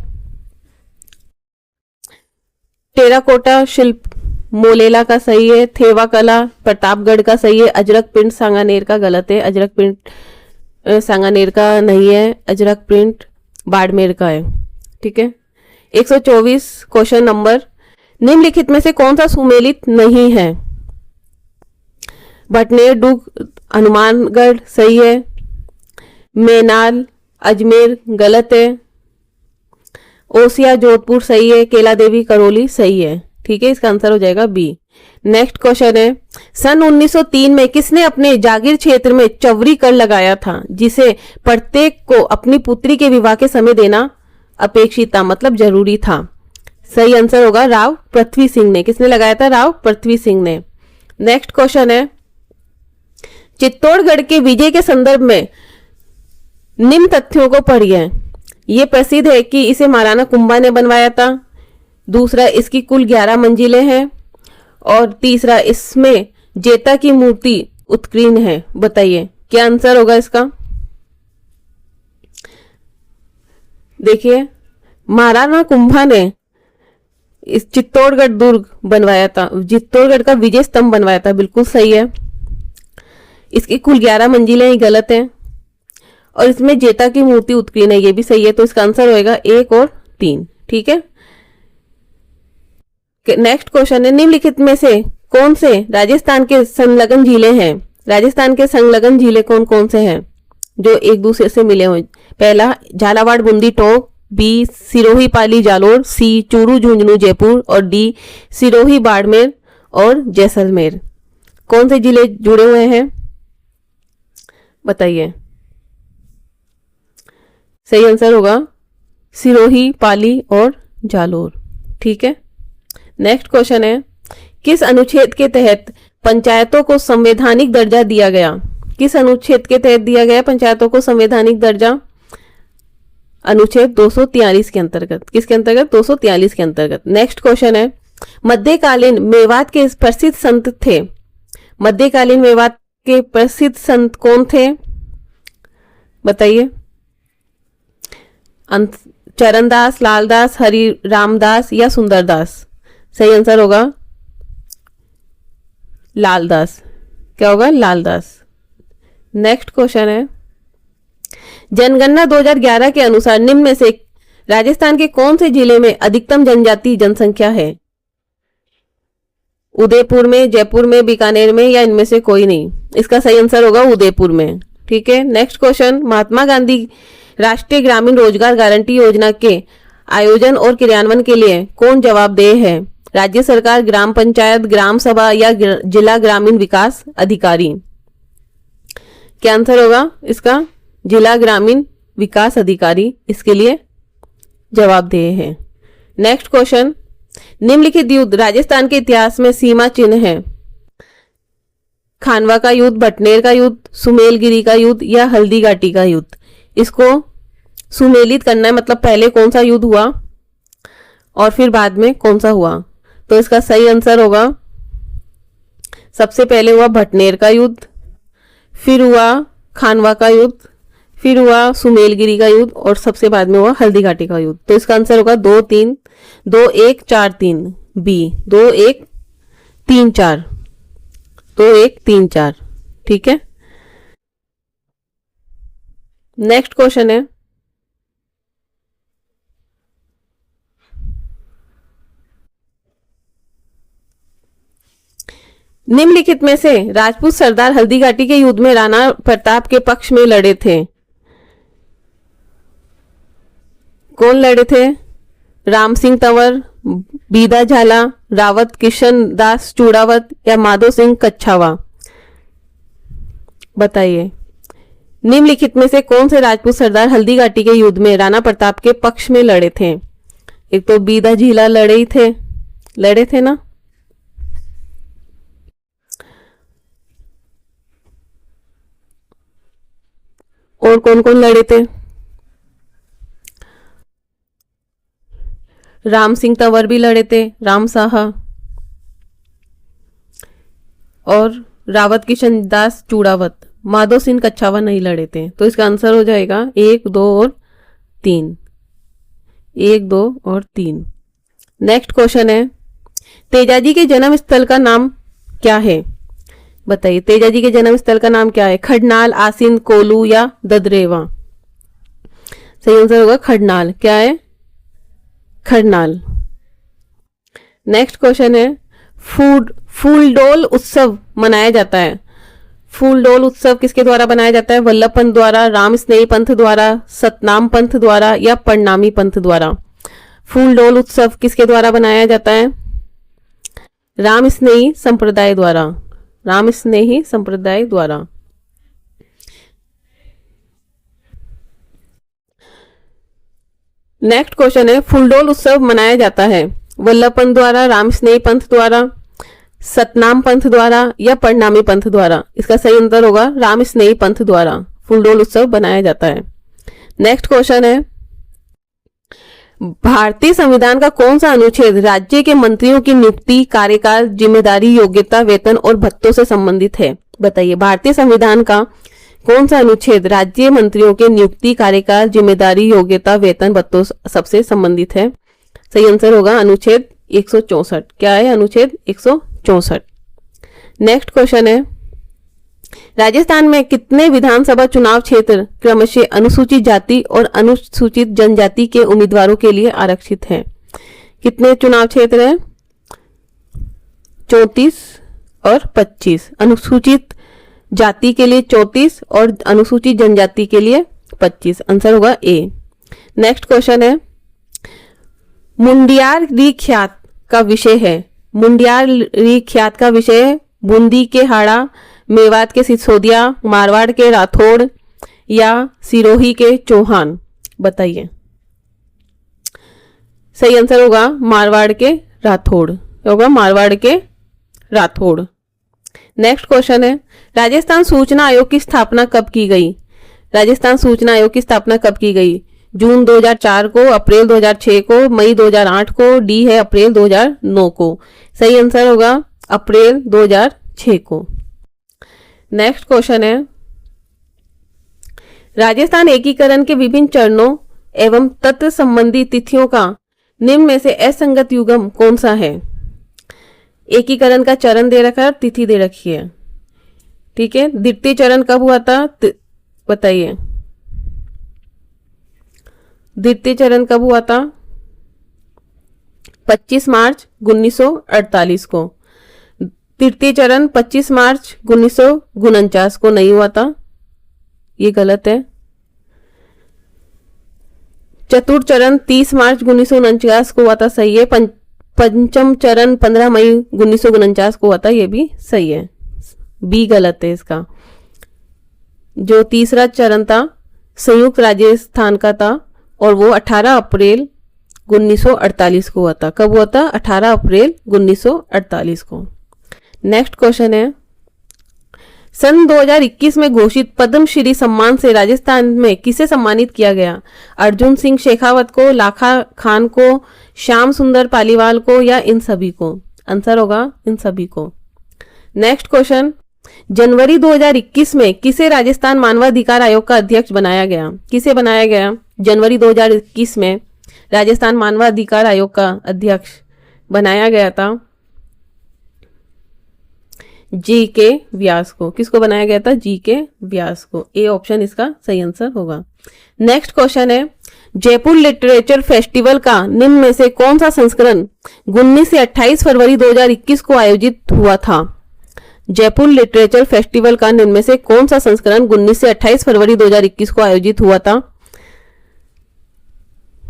टेराकोटा शिल्प मोलेला का सही है। थेवा कला प्रतापगढ़ का सही है। अजरक प्रिंट सांगानेर का गलत है। अजरक प्रिंट सांगानेर का नहीं है, अजरक प्रिंट बाड़मेर का है। ठीक है। 124 क्वेश्चन नंबर निम्नलिखित में से कौन सा सुमेलित नहीं है? भटनेर दुर्ग हनुमानगढ़ सही है। मेनाल अजमेर गलत है। ओसिया जोधपुर सही है। केला देवी करौली सही है। ठीक है, इसका आंसर हो जाएगा बी। नेक्स्ट क्वेश्चन है सन 1903 में किसने अपने जागीर क्षेत्र में चवरी कर लगाया था जिसे प्रत्येक को अपनी पुत्री के विवाह के समय देना अपेक्षित था, मतलब जरूरी था? सही आंसर होगा राव पृथ्वी सिंह ने। किसने लगाया था? राव पृथ्वी सिंह ने। नेक्स्ट क्वेश्चन है चित्तौड़गढ़ के विजय के संदर्भ में निम्न तथ्यों को पढ़िए। ये प्रसिद्ध है कि इसे महाराणा कुंभा ने बनवाया था। दूसरा, इसकी कुल 11 मंजिलें हैं। और तीसरा, इसमें जेता की मूर्ति उत्कीर्ण है। बताइए क्या आंसर होगा इसका? देखिए, महाराणा कुंभा ने इस चित्तौड़गढ़ दुर्ग बनवाया था, चित्तौड़गढ़ का विजय स्तंभ बनवाया था, बिल्कुल सही है। इसकी कुल 11 मंजिलें ही गलत हैं और इसमें जेता की मूर्ति उत्कीर्ण है, ये भी सही है। तो इसका आंसर होएगा 1 और 3। ठीक है। नेक्स्ट क्वेश्चन है निम्नलिखित में से कौन से राजस्थान के संलग्न जिले हैं? राजस्थान के संलग्न जिले कौन कौन से हैं जो एक दूसरे से मिले हुए? पहला, झालावाड़ बूंदी टोंक। बी, सिरोही पाली जालोर। सी, चूरू झुंझुनू जयपुर। और डी, सिरोही बाड़मेर और जैसलमेर। कौन से जिले जुड़े हुए हैं बताइए? सही आंसर होगा सिरोही, पाली और जालोर। ठीक है, नेक्स्ट क्वेश्चन है, किस अनुच्छेद के तहत पंचायतों को संवैधानिक दर्जा दिया गया? किस अनुच्छेद के तहत दिया गया पंचायतों को संवैधानिक दर्जा? अनुच्छेद 243 के अंतर्गत। किसके अंतर्गत? 243 के अंतर्गत। नेक्स्ट क्वेश्चन है, मध्यकालीन मेवात के प्रसिद्ध संत थे। मध्यकालीन मेवात के प्रसिद्ध संत कौन थे? बताइए। चरणदास, लालदास, हरि रामदास या सुंदरदास? सही आंसर होगा लालदास। क्या होगा? लालदास। नेक्स्ट क्वेश्चन है, जनगणना 2011 के अनुसार निम्न में से राजस्थान के कौन से जिले में अधिकतम जनजाति जनसंख्या है? उदयपुर में, जयपुर में, बीकानेर में या इनमें से कोई नहीं? इसका सही आंसर होगा उदयपुर में। ठीक है, नेक्स्ट क्वेश्चन, महात्मा गांधी राष्ट्रीय ग्रामीण रोजगार गारंटी योजना के आयोजन और क्रियान्वयन के लिए कौन जवाबदेह है? राज्य सरकार, ग्राम पंचायत, ग्राम सभा या जिला ग्रामीण विकास अधिकारी? क्या आंसर होगा इसका? जिला ग्रामीण विकास अधिकारी इसके लिए जवाबदेह है। नेक्स्ट क्वेश्चन, निम्नलिखित युद्ध राजस्थान के इतिहास में सीमा चिन्ह है? खानवा का युद्ध, भटनेर का युद्ध, सुमेलगिरी का युद्ध या हल्दी घाटी का युद्ध? इसको सुमेलित करना है, मतलब पहले कौन सा युद्ध हुआ और फिर बाद में कौन सा हुआ। तो इसका सही आंसर होगा, सबसे पहले हुआ भटनेर का युद्ध, फिर हुआ खानवा का युद्ध, फिर हुआ सुमेलगिरी का युद्ध और सबसे बाद में हुआ हल्दी घाटी का युद्ध। तो इसका आंसर होगा 2 1 4 बी, 2 1 3 4, 2 1 3 4। ठीक है, नेक्स्ट क्वेश्चन है, निम्नलिखित में से राजपूत सरदार हल्दी घाटी के युद्ध में राणा प्रताप के पक्ष में लड़े थे? कौन लड़े थे? राम सिंह तंवर, बीदा झाला, रावत किशन दास चूड़ावत या माधो सिंह कच्छावा? बताइए, निम्नलिखित में से कौन से राजपूत सरदार हल्दी घाटी के युद्ध में राणा प्रताप के पक्ष में लड़े थे? एक तो बीदा झीला लड़े थे ना। और कौन कौन लड़े थे? राम सिंह तंवर भी लड़े थे, राम साहा, और रावत किशन दास चूड़ावत। माधो सिंह कच्छावा नहीं लड़े थे। तो इसका आंसर हो जाएगा 1 2 और 3, 1 2 और 3। नेक्स्ट क्वेश्चन है, तेजाजी के जन्म स्थल का नाम क्या है? बताइए, तेजाजी के जन्म स्थल का नाम क्या है? खडनाल, आसीन, कोलू या ददरेवा? सही आंसर होगा खडनाल। क्या है? खडनाल। नेक्स्ट क्वेश्चन है, फूलडोल उत्सव मनाया जाता है। फूलडोल उत्सव किसके द्वारा मनाया जाता है? वल्लभ पंत द्वारा, राम स्नेही पंथ द्वारा, सतनाम पंथ द्वारा या परिणामी पंथ द्वारा? फूलडोल उत्सव किसके द्वारा मनाया जाता है? राम स्नेही संप्रदाय द्वारा, राम स्नेही संप्रदाय द्वारा। नेक्स्ट क्वेश्चन है, फूलडोल उत्सव मनाया जाता है वल्लभ पंत द्वारा, राम स्नेही पंथ द्वारा, सतनाम पंथ द्वारा या परिणामी पंथ द्वारा? इसका सही आंसर होगा राम स्नेही पंथ द्वारा फूलडोल उत्सव बनाया जाता है। नेक्स्ट क्वेश्चन है, भारतीय संविधान का कौन सा अनुच्छेद राज्य के मंत्रियों की नियुक्ति, कार्यकाल, जिम्मेदारी, योग्यता, वेतन और भत्तों से संबंधित है? बताइए, भारतीय संविधान का कौन सा अनुच्छेद राज्य मंत्रियों के नियुक्ति, कार्यकाल, जिम्मेदारी, योग्यता, वेतन, भत्तों सबसे संबंधित है? सही आंसर होगा अनुच्छेद 164। क्या है? अनुच्छेद 164। नेक्स्ट क्वेश्चन है, राजस्थान में कितने विधानसभा चुनाव क्षेत्र क्रमशः अनुसूचित जाति और अनुसूचित जनजाति के उम्मीदवारों के लिए आरक्षित हैं? कितने चुनाव क्षेत्र हैं? 34 और 25। अनुसूचित जाति के लिए 34 और अनुसूचित जनजाति के लिए 25। आंसर होगा ए। नेक्स्ट क्वेश्चन है, मुंडियारी ख्यात का विषय है। मुंडियारी ख्यात का विषय है बूंदी के हाड़ा, मेवात के सिसोदिया, मारवाड़ के राठौड़ या सिरोही के चौहान? बताइए। सही आंसर होगा मारवाड़ के राठौड़, होगा मारवाड़ के राठौड़। नेक्स्ट क्वेश्चन है, राजस्थान सूचना आयोग की स्थापना कब की गई? राजस्थान सूचना आयोग की स्थापना कब की गई? जून 2004 को, अप्रैल 2006 को, मई 2008 को, डी है अप्रैल 2009 को। सही आंसर होगा अप्रैल 2006 को। नेक्स्ट क्वेश्चन है, राजस्थान एकीकरण के विभिन्न चरणों एवं तत्व संबंधी तिथियों का निम्न में से असंगत युग्म कौन सा है? एकीकरण का चरण दे रखा है और तिथि दे रखी है, ठीक है। द्वितीय चरण कब हुआ था बताइए, द्वितीय चरण कब हुआ था? 25 मार्च 1948 को। तृतीय चरण 25 मार्च 1949 को नहीं हुआ था, ये गलत है। चतुर्थ चरण 30 मार्च 1949 को हुआ था, सही है। पंचम चरण 15 मई 1949 को हुआ था, ये भी सही है, बी गलत है इसका। जो तीसरा चरण था संयुक्त राजस्थान का था और वो 18 अप्रैल 1948 को हुआ था। कब हुआ था? 18 अप्रैल 1948 को। नेक्स्ट क्वेश्चन है, सन 2021 में घोषित पद्मश्री सम्मान से राजस्थान में किसे सम्मानित किया गया? अर्जुन सिंह शेखावत को, लाखा खान को, श्याम सुंदर पालीवाल को या इन सभी को? आंसर होगा इन सभी को। नेक्स्ट क्वेश्चन, जनवरी 2021 में किसे राजस्थान मानवाधिकार आयोग का अध्यक्ष बनाया गया? किसे बनाया गया? जनवरी 2021 में राजस्थान मानवाधिकार आयोग का अध्यक्ष बनाया गया था जी.के. व्यास को। किसको बनाया गया था? जी.के. व्यास को। ए ऑप्शन इसका सही आंसर होगा। नेक्स्ट क्वेश्चन है, जयपुर लिटरेचर फेस्टिवल का निम्न में से कौन सा संस्करण 19 से 28 फरवरी 2021 को आयोजित हुआ था? जयपुर लिटरेचर फेस्टिवल का निम्न में से कौन सा संस्करण 19 से 28 फरवरी 2021 को आयोजित हुआ था?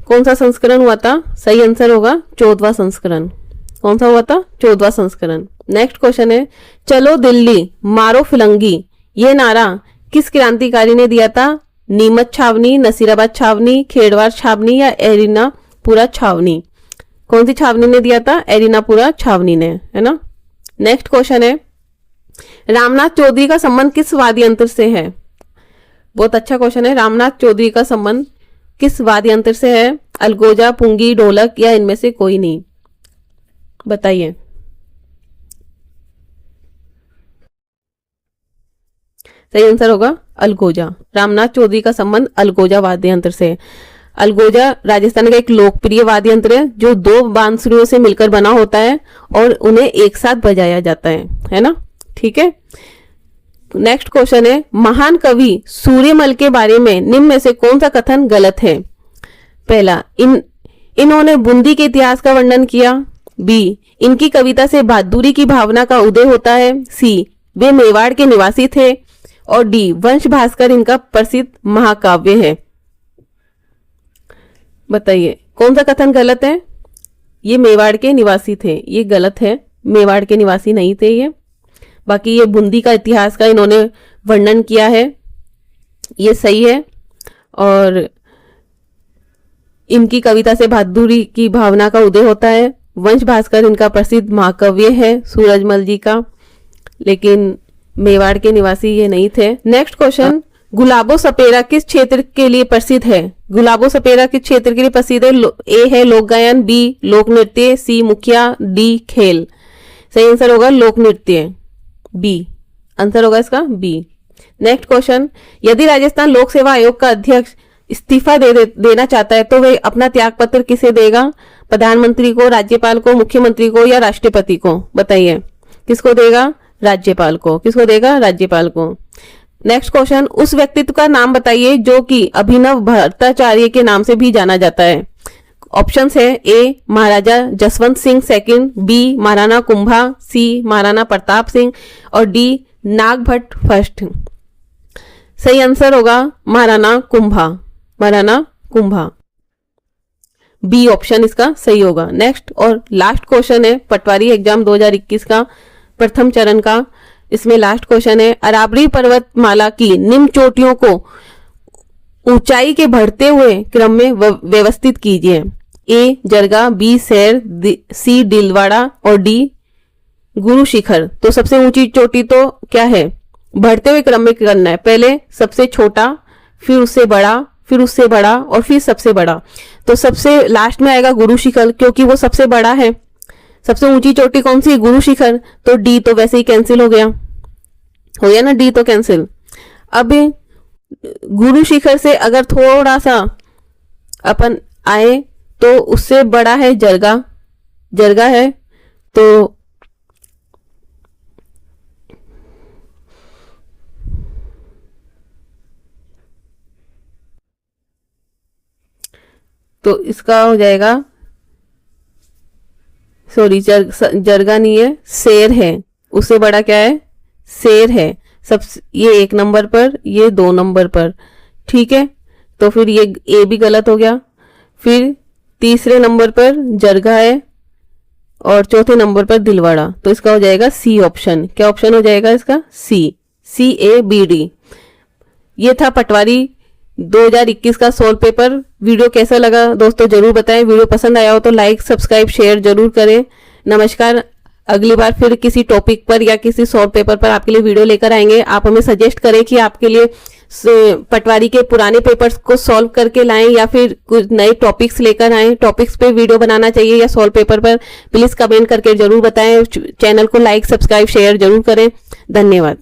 कौन सा संस्करण हुआ था? सही आंसर होगा 14वां संस्करण। कौन सा हुआ था? 14वां संस्करण। नेक्स्ट क्वेश्चन है, चलो दिल्ली मारो फिलंगी ये नारा किस क्रांतिकारी ने दिया था? नीमच छावनी, नसीराबाद छावनी, खेड़वार छावनी या एरिनापुरा छावनी? कौन सी छावनी ने दिया था? एरिनापुरा छावनी ने, है ना। नेक्स्ट क्वेश्चन है, रामनाथ चौधरी का संबंध किस वाद्य यंत्र से है? बहुत अच्छा क्वेश्चन है। रामनाथ चौधरी का संबंध किस वाद्य यंत्र से है? अलगोजा, पुंगी, ढोलक या इनमें से कोई नहीं? बताइए। सही आंसर होगा अलगोजा। रामनाथ चौधरी का संबंध अलगोजा वाद्य यंत्र से। अलगोजा राजस्थान का एक लोकप्रिय वाद्य यंत्र है जो 2 बांसुरियों से मिलकर बना होता है और उन्हें एक साथ बजाया जाता है ना, ठीक है। नेक्स्ट क्वेश्चन है, महान कवि सूर्यमल के बारे में निम्न में से कौन सा कथन गलत है? पहला, इन्होंने बूंदी के इतिहास का वर्णन किया। बी, इनकी कविता से बहादुरी की भावना का उदय होता है। सी, वे मेवाड़ के निवासी थे। और डी, वंश भास्कर इनका प्रसिद्ध महाकाव्य है। बताइए कौन सा कथन गलत है? ये मेवाड़ के निवासी थे, ये गलत है, मेवाड़ के निवासी नहीं थे ये। बाकी ये बूंदी का इतिहास का इन्होंने वर्णन किया है, ये सही है। और इनकी कविता से बहादुरी की भावना का उदय होता है। वंश भास्कर इनका प्रसिद्ध महाकाव्य है सूरजमल जी का, लेकिन मेवाड़ के निवासी ये नहीं थे। नेक्स्ट क्वेश्चन, गुलाबो सपेरा किस क्षेत्र के लिए प्रसिद्ध है? गुलाबो सपेरा किस क्षेत्र के लिए प्रसिद्ध है? ए है लोक गायन, बी लोक नृत्य, सी मुखिया, डी खेल। सही आंसर होगा लोक नृत्य, बी आंसर होगा इसका बी। नेक्स्ट क्वेश्चन, यदि राजस्थान लोक सेवा आयोग का अध्यक्ष इस्तीफा देना चाहता है तो वे अपना त्याग पत्र किसे देगा? प्रधानमंत्री को, राज्यपाल को, मुख्यमंत्री को या राष्ट्रपति को? बताइए किसको देगा? राज्यपाल को। किसको देगा? राज्यपाल को। नेक्स्ट क्वेश्चन, उस व्यक्तित्व का नाम बताइए जो कि अभिनव भट्टाचार्य के नाम से भी जाना जाता है। ऑप्शंस है, ए महाराजा जसवंत सिंह सेकंड, बी महाराणा कुंभा, सी महाराणा प्रताप सिंह और डी नागभट्ट फर्स्ट। सही आंसर होगा महाराणा कुंभा, महाराणा कुंभा, बी ऑप्शन इसका सही होगा। नेक्स्ट और लास्ट क्वेश्चन है पटवारी एग्जाम 2021 का प्रथम चरण का। इसमें लास्ट क्वेश्चन है, अरावली पर्वतमाला की निम्न चोटियों को ऊंचाई के बढ़ते हुए क्रम में व्यवस्थित कीजिए। ए जरगा, बी सैर, सी दिलवाड़ा और डी गुरु शिखर। तो सबसे ऊंची चोटी तो क्या है, बढ़ते हुए क्रम में करना है। पहले सबसे छोटा, फिर उससे बड़ा, फिर उससे बड़ा और फिर सबसे बड़ा। तो सबसे लास्ट में आएगा गुरु शिखर, क्योंकि वो सबसे बड़ा है। सबसे ऊंची चोटी कौन सी है, गुरु शिखर। तो डी तो वैसे ही कैंसिल हो गया ना, डी तो कैंसिल। अब गुरु शिखर से अगर थोड़ा सा अपन आए तो उससे बड़ा है जरगा है। तो इसका हो जाएगा, सॉरी जरगा नहीं है, शेर है। उससे बड़ा क्या है, शेर है। सब ये 1 नंबर पर, ये 2 नंबर पर, ठीक है। तो फिर ये ए भी गलत हो गया। फिर तीसरे नंबर पर जरगा है और चौथे नंबर पर दिलवाड़ा। तो इसका हो जाएगा सी ऑप्शन। क्या ऑप्शन हो जाएगा इसका, सी ए बी डी। ये था पटवारी 2021 का सोल्व पेपर। वीडियो कैसा लगा दोस्तों जरूर बताएं। वीडियो पसंद आया हो तो लाइक सब्सक्राइब शेयर जरूर करें। नमस्कार। अगली बार फिर किसी टॉपिक पर या किसी सॉल्व पेपर पर आपके लिए वीडियो लेकर आएंगे। आप हमें सजेस्ट करें कि आपके लिए पटवारी के पुराने पेपर्स को सॉल्व करके लाएं या फिर कुछ नए टॉपिक्स लेकर आएं। टॉपिक्स पे वीडियो बनाना चाहिए या सॉल्व पेपर पर, प्लीज कमेंट करके जरूर बताएं। चैनल को लाइक सब्सक्राइब शेयर जरूर करें। धन्यवाद।